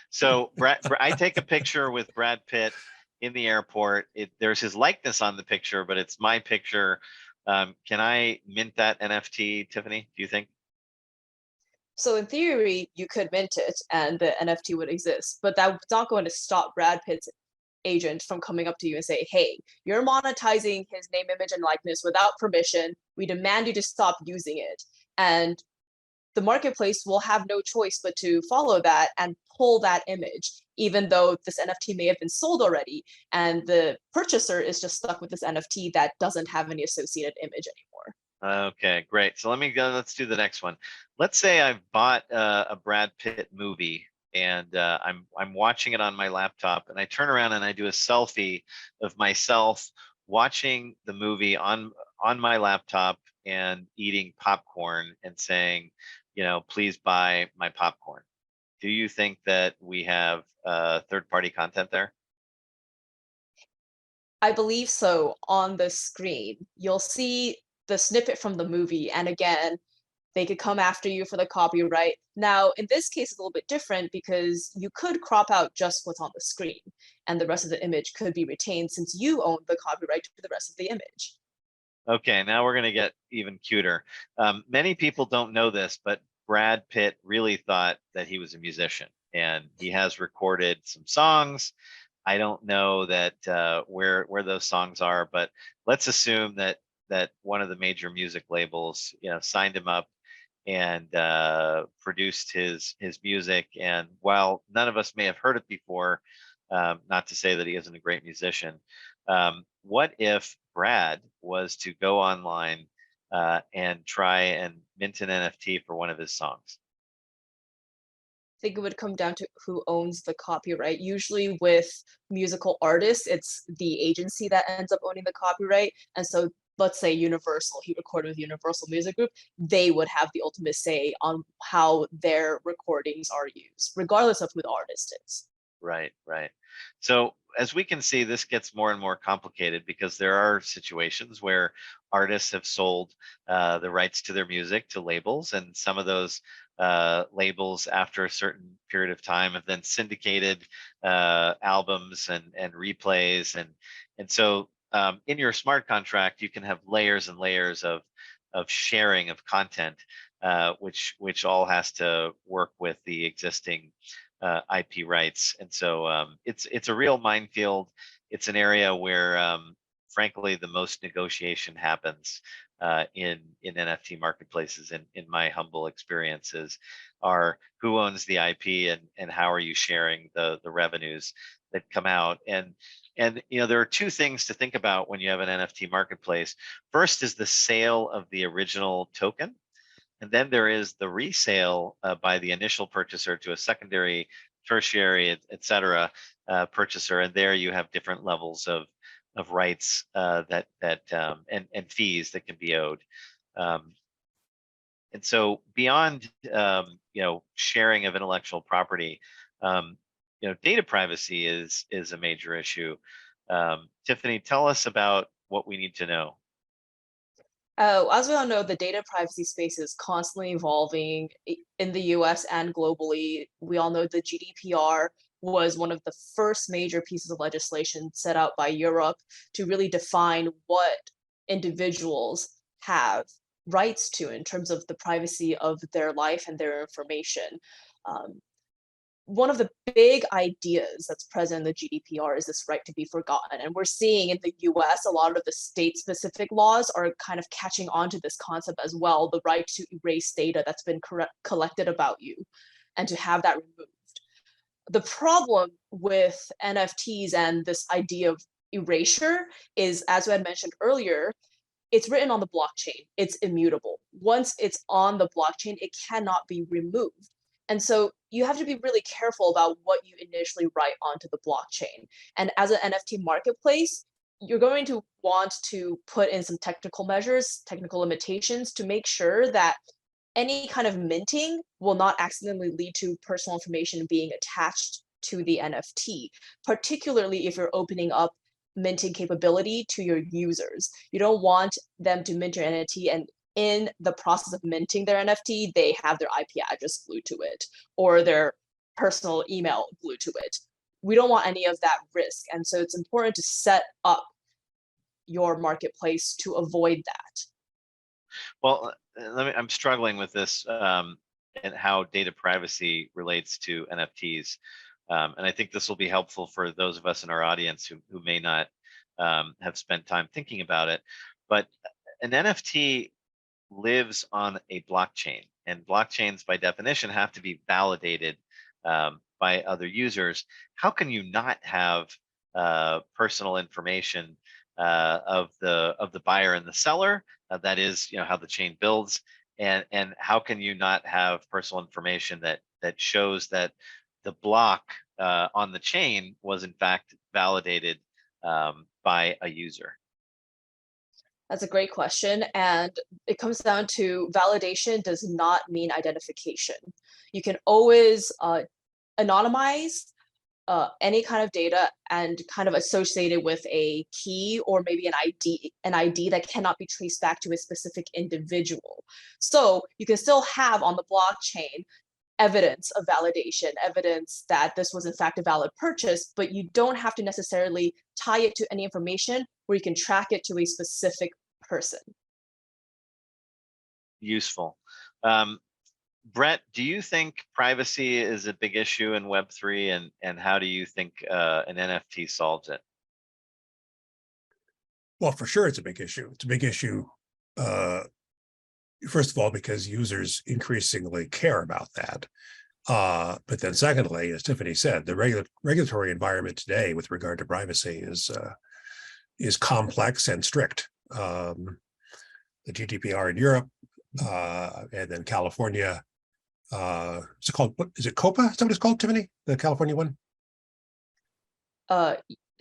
So I take a picture with Brad Pitt in the airport. There's his likeness on the picture, but it's my picture. Can I mint that NFT, Tiffany, do you think? So in theory, you could mint it and the NFT would exist, but that's not going to stop Brad Pitt's agent from coming up to you and say, hey, you're monetizing his name, image, and likeness without permission. We demand you to stop using it. And the marketplace will have no choice but to follow that and pull that image, even though this NFT may have been sold already, and the purchaser is just stuck with this NFT that doesn't have any associated image anymore. Okay, great. So let's do the next one. Let's say I've bought a Brad Pitt movie, and I'm watching it on my laptop, and I turn around and I do a selfie of myself watching the movie on my laptop and eating popcorn and saying, you know, please buy my popcorn. Do you think that we have third-party content there? I believe so. On the screen, you'll see the snippet from the movie, and again, they could come after you for the copyright. Now, in this case, it's a little bit different because you could crop out just what's on the screen, and the rest of the image could be retained since you own the copyright to the rest of the image. Okay, now we're going to get even cuter. Many people don't know this, but Brad Pitt really thought that he was a musician, and he has recorded some songs. I don't know that where those songs are, but let's assume that one of the major music labels, you know, signed him up and produced his music. And while none of us may have heard it before, not to say that he isn't a great musician, what if Brad was to go online and try and mint an NFT for one of his songs? I think it would come down to who owns the copyright. Usually with musical artists, it's the agency that ends up owning the copyright. And so let's say Universal, he recorded with Universal Music Group, they would have the ultimate say on how their recordings are used, regardless of who the artist is. Right, right. So as we can see, this gets more and more complicated because there are situations where artists have sold the rights to their music to labels, and some of those labels, after a certain period of time, have then syndicated albums and replays, and so in your smart contract, you can have layers and layers of sharing of content, which all has to work with the existing IP rights. And so it's a real minefield. It's an area where, frankly, the most negotiation happens in NFT marketplaces. In my humble experiences, are who owns the IP and how are you sharing the revenues that come out. And there are two things to think about when you have an NFT marketplace. First is the sale of the original token. And then there is the resale by the initial purchaser to a secondary, tertiary, et cetera, purchaser. And there you have different levels of rights and fees that can be owed. And so beyond sharing of intellectual property, data privacy is a major issue. Tiffany, tell us about what we need to know. As we all know, the data privacy space is constantly evolving in the US and globally. We all know the GDPR was one of the first major pieces of legislation set out by Europe to really define what individuals have rights to in terms of the privacy of their life and their information. One of the big ideas that's present in the GDPR is this right to be forgotten. And we're seeing in the US, a lot of the state-specific laws are kind of catching on to this concept as well, the right to erase data that's been collected about you and to have that removed. The problem with NFTs and this idea of erasure is, as we had mentioned earlier, it's written on the blockchain. It's immutable. Once it's on the blockchain, it cannot be removed. And so you have to be really careful about what you initially write onto the blockchain. And as an NFT marketplace, you're going to want to put in some technical measures, technical limitations to make sure that any kind of minting will not accidentally lead to personal information being attached to the NFT, particularly if you're opening up minting capability to your users. You don't want them to mint your NFT and in the process of minting their NFT, they have their IP address glued to it or their personal email glued to it. We don't want any of that risk. And so it's important to set up your marketplace to avoid that. Well, I'm struggling with this and how data privacy relates to NFTs. And I think this will be helpful for those of us in our audience who may not have spent time thinking about it. But an NFT lives on a blockchain, and blockchains by definition have to be validated by other users. How can you not have personal information of the buyer and the seller? That is, how the chain builds, and how can you not have personal information that shows that the block on the chain was in fact validated by a user? That's a great question. And it comes down to validation does not mean identification. You can always anonymize any kind of data and kind of associate it with a key or maybe an ID that cannot be traced back to a specific individual. So you can still have on the blockchain evidence of validation, evidence that this was in fact a valid purchase, but you don't have to necessarily tie it to any information where you can track it to a specific person. Useful. Brett, do you think privacy is a big issue in Web3, and how do you think an NFT solves it? Well, for sure, it's a big issue. It's a big issue, first of all, because users increasingly care about that. But then secondly, as Tiffany said, the regulatory environment today with regard to privacy is complex and strict. The GDPR in Europe, and then California, is it called, what is it, COPA? Is that what it's called, Tiffany? The California one?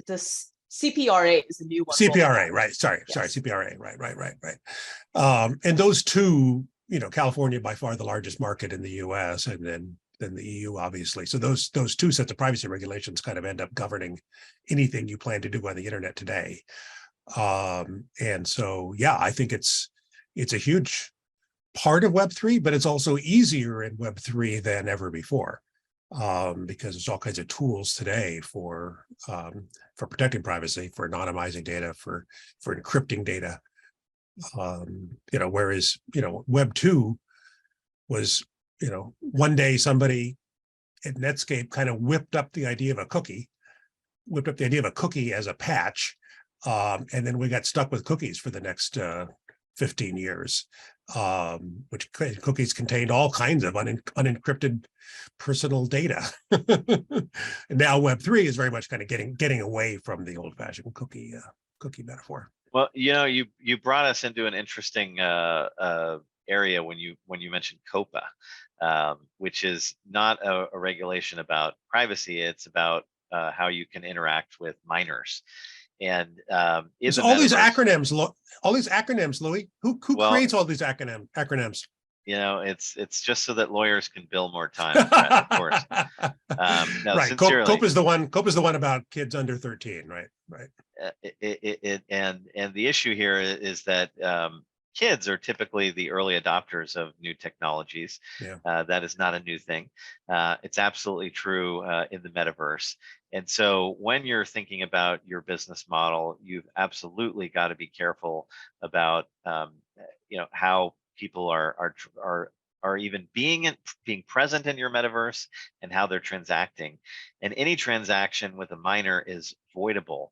This CPRA is the new one. CPRA, right? Sorry, Yes. CPRA, right. And those two, California by far the largest market in the U.S. and then the EU, obviously. So those two sets of privacy regulations kind of end up governing anything you plan to do on the internet today. And so, yeah, I think it's a huge part of Web3, but it's also easier in Web3 than ever before, because there's all kinds of tools today for protecting privacy, for anonymizing data, for encrypting data. Whereas Web2 was, one day somebody Netscape kind of whipped up the idea of a cookie, as a patch. And then we got stuck with cookies for the next 15 years, which cookies contained all kinds of unencrypted personal data. And now Web3 is very much kind of getting away from the old-fashioned cookie metaphor. Well, you brought us into an interesting area when you mentioned COPA, which is not a regulation about privacy. It's about how you can interact with minors. And There's all these acronyms, Louis. Who creates all these acronyms? It's just so that lawyers can bill more time, of course. No, right. Sincerely, COPA is the one about kids under 13, right? Right. And the issue here is that kids are typically the early adopters of new technologies. Yeah. That is not a new thing. It's absolutely true in the metaverse. And so when you're thinking about your business model, you've absolutely got to be careful about how people are even being present in your metaverse and how they're transacting. And any transaction with a minor is voidable.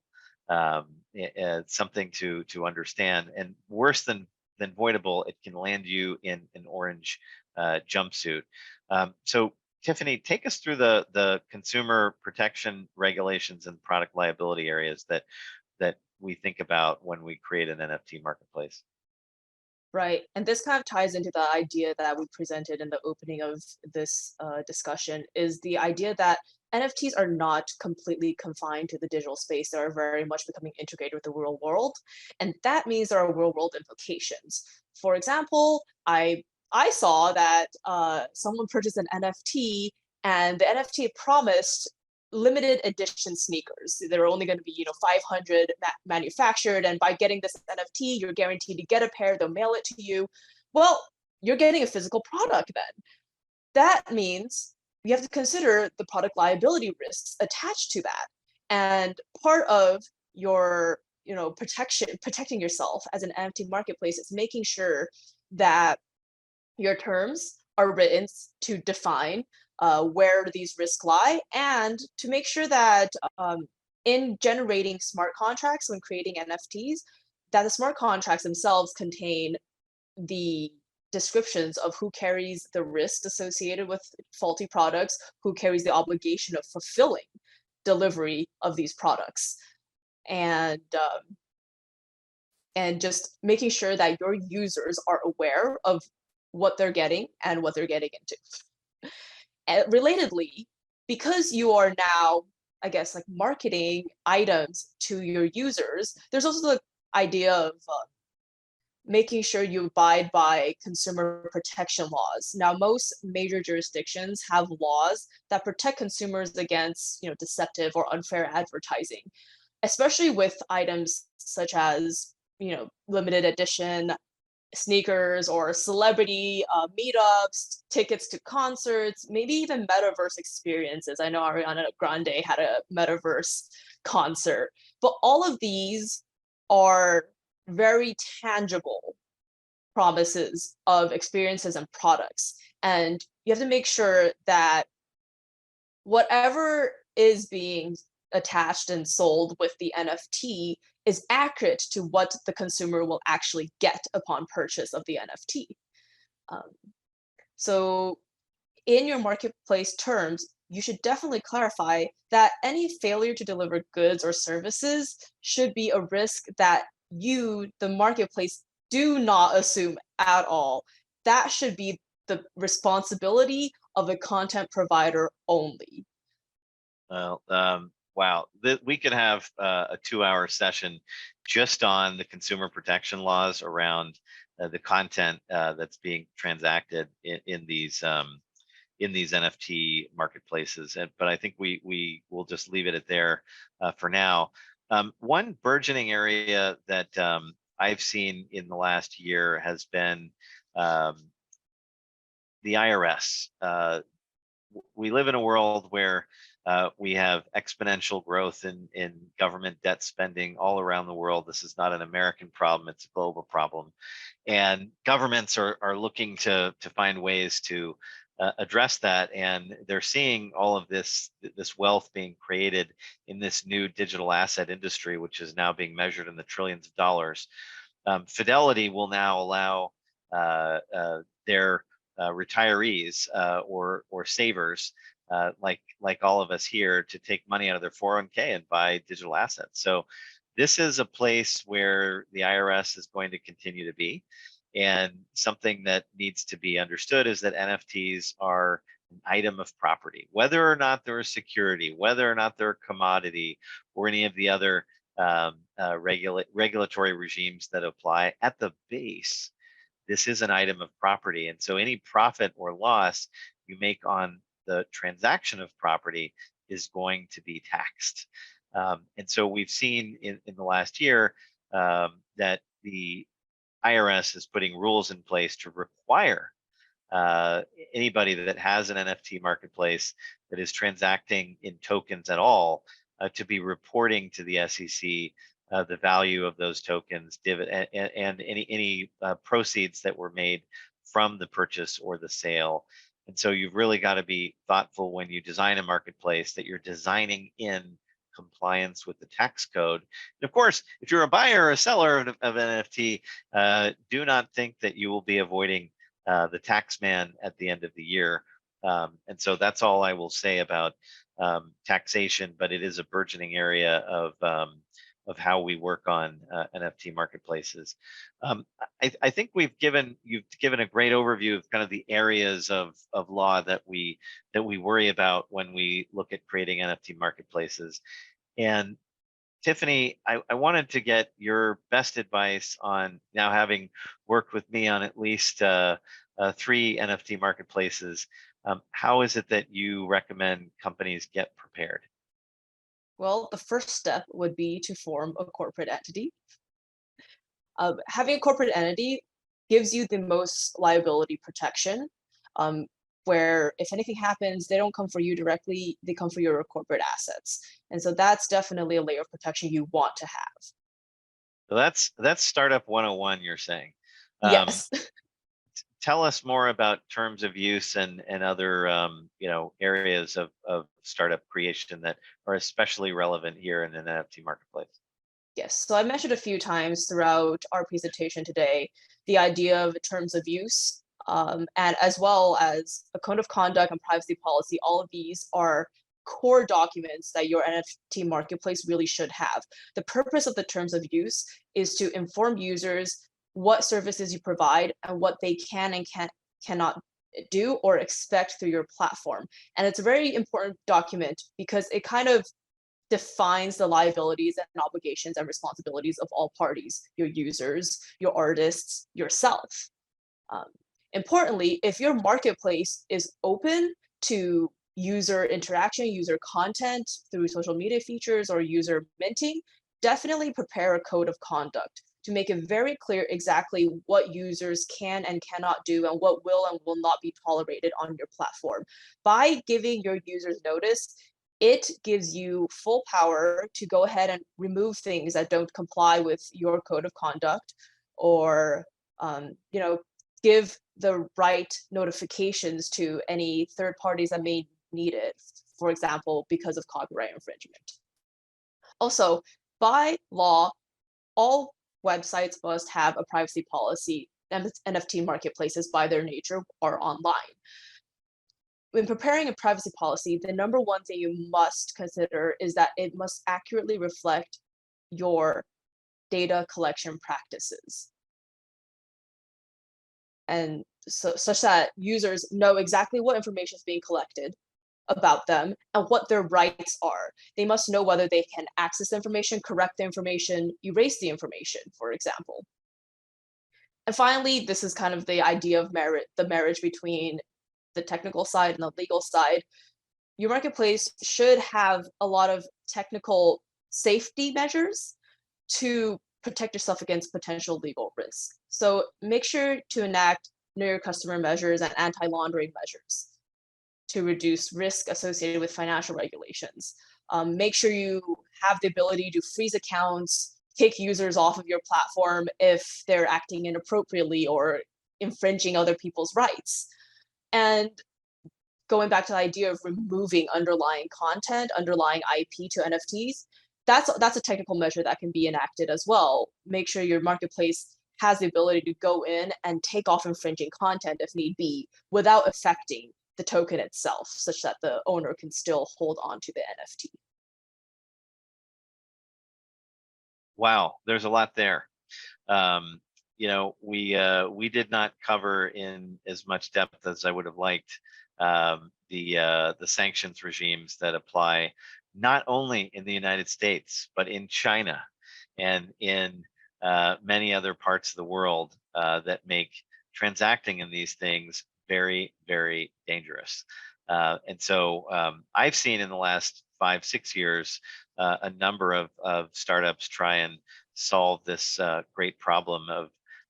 It's something to understand. And worse than voidable, it can land you in an orange jumpsuit. So Tiffany, take us through the consumer protection regulations and product liability areas that we think about when we create an NFT marketplace. Right. And this kind of ties into the idea that we presented in the opening of this discussion, is the idea that NFTs are not completely confined to the digital space. They are very much becoming integrated with the real world. And that means there are real world implications. For example, I saw that someone purchased an NFT, and the NFT promised limited edition sneakers. They're only going to be 500 manufactured, and by getting this NFT, you're guaranteed to get a pair. They'll mail it to you. Well, you're getting a physical product then. That means you have to consider the product liability risks attached to that. And part of your protecting yourself as an NFT marketplace is making sure that your terms are written to define where these risks lie, and to make sure that in generating smart contracts when creating NFTs, that the smart contracts themselves contain the descriptions of who carries the risk associated with faulty products, who carries the obligation of fulfilling delivery of these products, and just making sure that your users are aware of what they're getting and what they're getting into. And relatedly, because you are now, I guess, like marketing items to your users, there's also the idea of making sure you abide by consumer protection laws. Now, most major jurisdictions have laws that protect consumers against, deceptive or unfair advertising, especially with items such as, limited edition sneakers or celebrity meetups, tickets to concerts, maybe even metaverse experiences. I know Ariana Grande had a metaverse concert, but all of these are very tangible promises of experiences and products. And you have to make sure that whatever is being attached and sold with the NFT is accurate to what the consumer will actually get upon purchase of the NFT. So in your marketplace terms, you should definitely clarify that any failure to deliver goods or services should be a risk that you, the marketplace, do not assume at all. That should be the responsibility of a content provider only. Well, wow, we could have a 2-hour session just on the consumer protection laws around the content that's being transacted in these NFT marketplaces. But I think we will just leave it at there for now. One burgeoning area that I've seen in the last year has been the IRS. We live in a world where we have exponential growth in government debt spending all around the world. This is not an American problem, it's a global problem. And governments are looking to find ways to address that, and they're seeing all of this wealth being created in this new digital asset industry, which is now being measured in the trillions of dollars. Fidelity will now allow their retirees or savers, like all of us here, to take money out of their 401k and buy digital assets. So this is a place where the IRS is going to continue to be. And something that needs to be understood is that NFTs are an item of property, whether or not they're a security, whether or not they're a commodity, or any of the other regulatory regimes that apply. At the base, this is an item of property. And so any profit or loss you make on the transaction of property is going to be taxed. And so we've seen in the last year that the IRS is putting rules in place to require anybody that has an NFT marketplace that is transacting in tokens at all to be reporting to the SEC the value of those tokens, and any proceeds that were made from the purchase or the sale. And so you've really got to be thoughtful when you design a marketplace that you're designing in compliance with the tax code. And of course, if you're a buyer or a seller of NFT, do not think that you will be avoiding the tax man at the end of the year. And so that's all I will say about taxation, but it is a burgeoning area of how we work on NFT marketplaces. I think you've given a great overview of kind of the areas of law that we worry about when we look at creating NFT marketplaces. And Tiffany, I wanted to get your best advice on, now having worked with me on at least 3 NFT marketplaces. How is it that you recommend companies get prepared? Well, the first step would be to form a corporate entity. Having a corporate entity gives you the most liability protection, where if anything happens, they don't come for you directly, they come for your corporate assets. And so that's definitely a layer of protection you want to have. So that's startup 101, you're saying. Yes. Tell us more about terms of use and other areas of startup creation that are especially relevant here in an NFT marketplace. Yes, so I mentioned a few times throughout our presentation today the idea of terms of use, and as well as a code of conduct and privacy policy. All of these are core documents that your NFT marketplace really should have. The purpose of the terms of use is to inform users what services you provide and what they can and cannot do or expect through your platform. And it's a very important document because it kind of defines the liabilities and obligations and responsibilities of all parties, your users, your artists, yourself. Importantly, if your marketplace is open to user interaction, user content through social media features or user minting, definitely prepare a code of conduct to make it very clear exactly what users can and cannot do and what will and will not be tolerated on your platform. By giving your users notice, it gives you full power to go ahead and remove things that don't comply with your code of conduct, or give the right notifications to any third parties that may need it, for example, because of copyright infringement. Also, by law, all websites must have a privacy policy, and NFT marketplaces by their nature are online. When preparing a privacy policy, the number one thing you must consider is that it must accurately reflect your data collection practices. And so, such that users know exactly what information is being collected about them and what their rights are. They must know whether they can access the information, correct the information, erase the information, for example. And finally, this is kind of the idea of the marriage between the technical side and the legal side. Your marketplace should have a lot of technical safety measures to protect yourself against potential legal risks. So make sure to enact know your customer measures and anti-laundering measures to reduce risk associated with financial regulations. Make sure you have the ability to freeze accounts, kick users off of your platform if they're acting inappropriately or infringing other people's rights. And going back to the idea of removing underlying content, underlying IP to NFTs, that's a technical measure that can be enacted as well. Make sure your marketplace has the ability to go in and take off infringing content if need be without affecting the token itself, such that the owner can still hold on to the NFT. Wow, there's a lot there. You know, we did not cover in as much depth as I would have liked the sanctions regimes that apply not only in the United States but in China and in many other parts of the world that make transacting in these things very, very dangerous. And so I've seen in the last 5-6 years a number of startups try and solve this great problem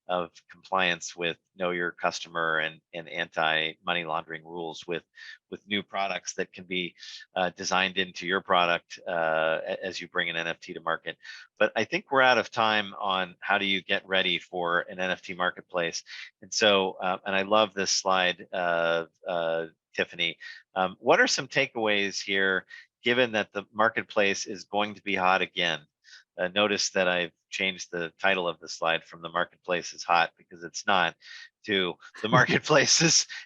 of compliance with know your customer and anti-money laundering rules with new products that can be designed into your product as you bring an NFT to market. But I think we're out of time on how do you get ready for an NFT marketplace. And so, and I love this slide, Tiffany. What are some takeaways here, given that the marketplace is going to be hot again? Notice that I've changed the title of the slide from "The Marketplace is Hot" because it's not, to "The Marketplace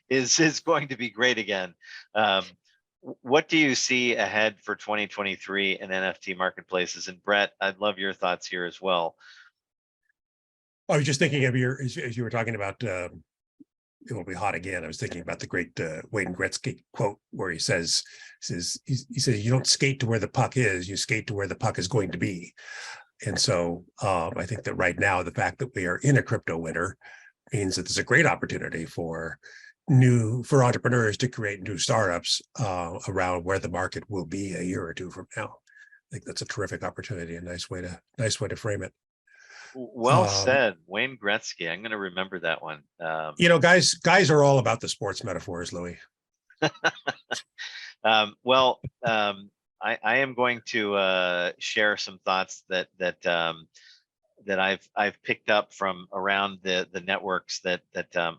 is going to be great again." What do you see ahead for 2023 in NFT marketplaces? And Brett, I'd love your thoughts here as well. I was just thinking of as you were talking about it will be hot again. I was thinking about the great Wayne Gretzky quote where he says, you don't skate to where the puck is, you skate to where the puck is going to be. And so I think that right now, the fact that we are in a crypto winter means that there's a great opportunity for entrepreneurs to create new startups around where the market will be a year or two from now. I think that's a terrific opportunity, a nice way to frame it. Well said, Wayne Gretzky. I'm going to remember that one. You know, guys are all about the sports metaphors, Louis. I am going to share some thoughts that I've picked up from around the networks that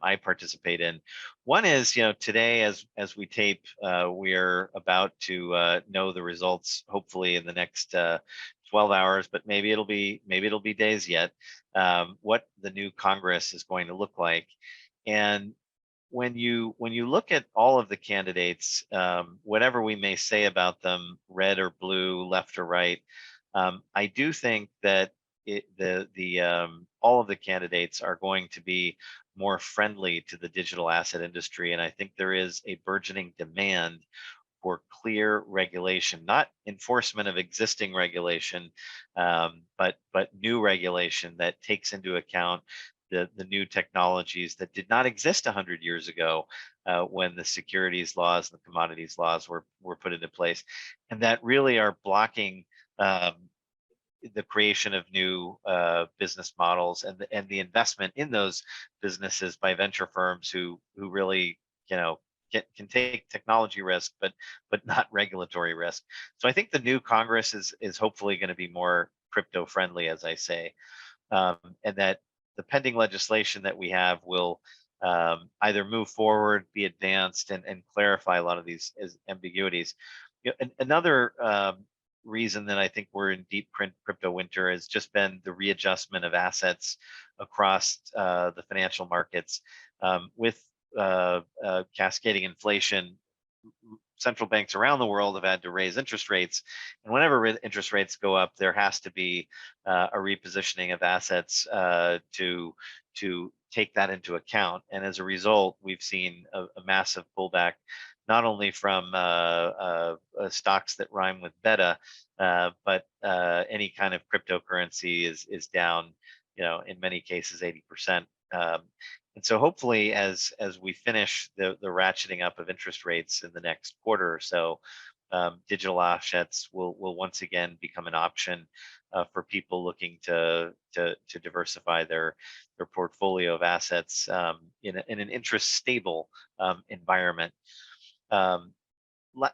I participate in. One is, you know, today as we tape, we're about to know the results, hopefully in the next 12 hours, but maybe it'll be days yet, what the new Congress is going to look like. And when you look at all of the candidates, whatever we may say about them, red or blue, left or right, I do think that all of the candidates are going to be more friendly to the digital asset industry, and I think there is a burgeoning demand for clear regulation, not enforcement of existing regulation, but new regulation that takes into account the new technologies that did not exist 100 years ago when the securities laws and the commodities laws were put into place, and that really are blocking the creation of new business models and the investment in those businesses by venture firms who really, you know, can take technology risk, but not regulatory risk. So I think the new Congress is hopefully going to be more crypto friendly, as I say, and that the pending legislation that we have will either move forward, be advanced, and clarify a lot of these ambiguities. You know, another reason that I think we're in deep crypto winter has just been the readjustment of assets across the financial markets with cascading inflation. Central banks around the world have had to raise interest rates, and whenever interest rates go up, there has to be a repositioning of assets to take that into account. And as a result, we've seen a massive pullback, not only from stocks that rhyme with beta, but any kind of cryptocurrency is down, you know, in many cases 80%. And so hopefully as we finish the ratcheting up of interest rates in the next quarter or so, digital assets will once again become an option for people looking to diversify their portfolio of assets in an interest stable environment.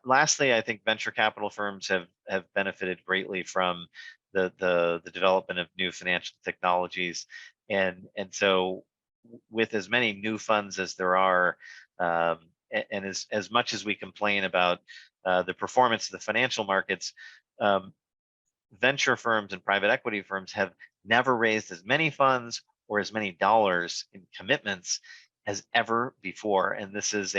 Lastly, I think venture capital firms have benefited greatly from the development of new financial technologies, and so with as many new funds as there are, and as much as we complain about the performance of the financial markets, venture firms and private equity firms have never raised as many funds or as many dollars in commitments as ever before. And this is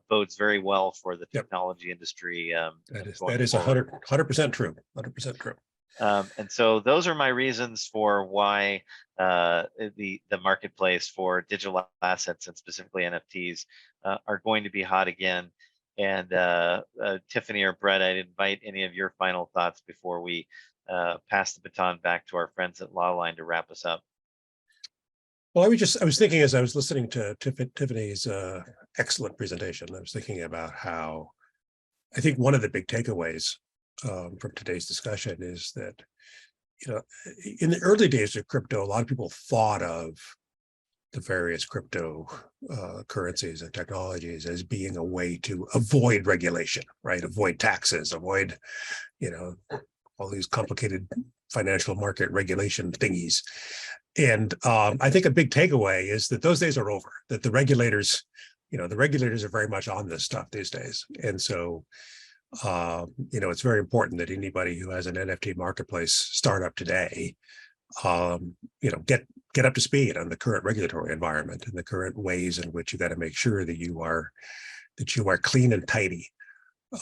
bodes very well for the technology industry. That is 100% true. 100% true. And so those are my reasons for why the marketplace for digital assets and specifically NFTs are going to be hot again. And Tiffany or Brett, I'd invite any of your final thoughts before we pass the baton back to our friends at Lawline to wrap us up. Well, I was thinking as I was listening to Tiffany's excellent presentation, I was thinking about how I think one of the big takeaways from today's discussion is that, in the early days of crypto, a lot of people thought of the various crypto currencies and technologies as being a way to avoid regulation, right? Avoid taxes, avoid, all these complicated financial market regulation thingies. And I think a big takeaway is that those days are over, that the regulators are very much on this stuff these days. And so, it's very important that anybody who has an NFT marketplace startup today, get up to speed on the current regulatory environment and the current ways in which you got to make sure that you are clean and tidy.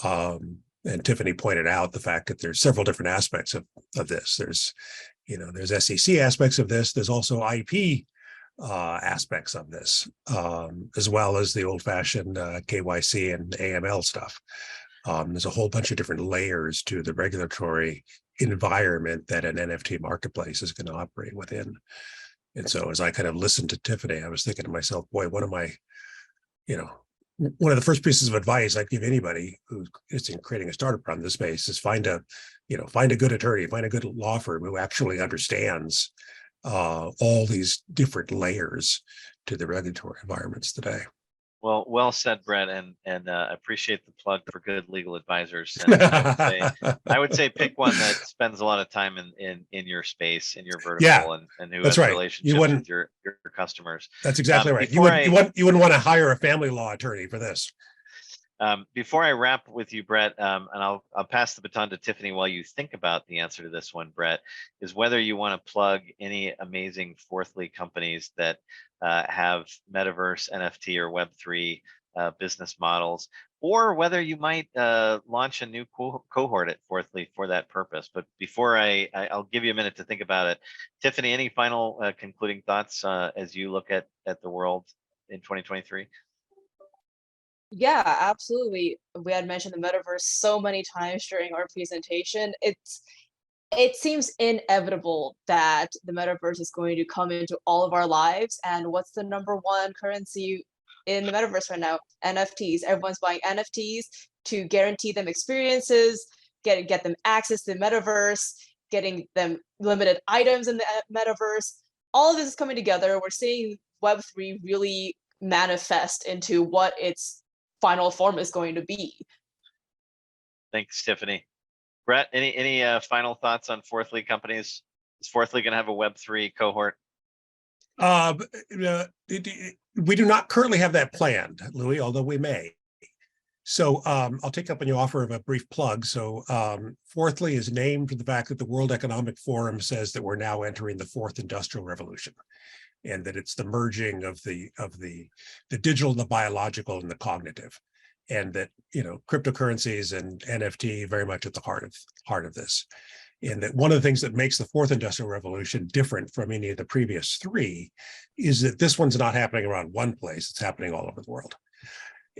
And Tiffany pointed out the fact that there's several different aspects of this. There's SEC aspects of this. There's also IP aspects of this, as well as the old-fashioned KYC and AML stuff. There's a whole bunch of different layers to the regulatory environment that an NFT marketplace is going to operate within. And so as I kind of listened to Tiffany, I was thinking to myself, boy, one of the first pieces of advice I'd give anybody who is in creating a startup around this space is find a good attorney, find a good law firm who actually understands all these different layers to the regulatory environments today. Well said, Brett, and appreciate the plug for good legal advisors. And I would say pick one that spends a lot of time in your space, in your vertical, and who has relationships with your customers. That's exactly right. You wouldn't want to hire a family law attorney for this. Before I wrap with you, Brett, and I'll pass the baton to Tiffany while you think about the answer to this one, Brett, is whether you want to plug any amazing Fourthly companies that have metaverse, NFT, or Web3 business models, or whether you might launch a new cohort at Fourthly for that purpose. But before I'll give you a minute to think about it. Tiffany, any final concluding thoughts as you look at the world in 2023? Yeah, absolutely. We had mentioned the metaverse so many times during our presentation. It seems inevitable that the metaverse is going to come into all of our lives. And what's the number one currency in the metaverse right now? NFTs. Everyone's buying NFTs to guarantee them experiences, get them access to the metaverse, getting them limited items in the metaverse. All of this is coming together. We're seeing Web3 really manifest into what its final form is going to be. Thanks, Tiffany. Brett, any final thoughts on Fourthly companies? Is Fourthly going to have a Web3 cohort? We do not currently have that planned, Louis, although we may. So I'll take up on your offer of a brief plug. So Fourthly is named for the fact that the World Economic Forum says that we're now entering the fourth industrial revolution, and that it's the merging of the digital, the biological, and the cognitive, and that cryptocurrencies and NFT very much at the heart of this, and that one of the things that makes the fourth industrial revolution different from any of the previous three is that this one's not happening around one place; it's happening all over the world.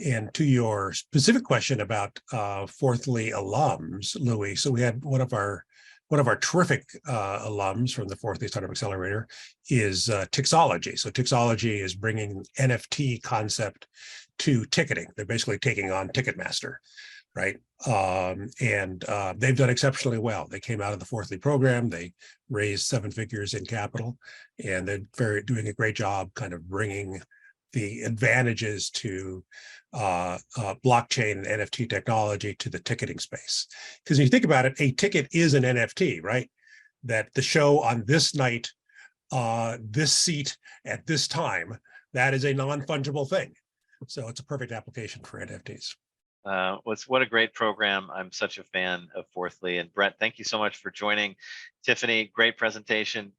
And to your specific question about Fourthly alums, Louis, so we had one of our terrific alums from the Fourthly Startup Accelerator is Tixology. So Tixology is bringing NFT concept to ticketing. They're basically taking on Ticketmaster, right? And they've done exceptionally well. They came out of the Fourthly program. They raised 7 figures in capital, and they're doing a great job kind of bringing the advantages to blockchain and NFT technology to the ticketing space. Because when you think about it, a ticket is an NFT, right? That the show on this night, this seat at this time, that is a non-fungible thing. So it's a perfect application for NFTs. What a great program. I'm such a fan of Fourthly. And Brett, thank you so much for joining. Tiffany, great presentation.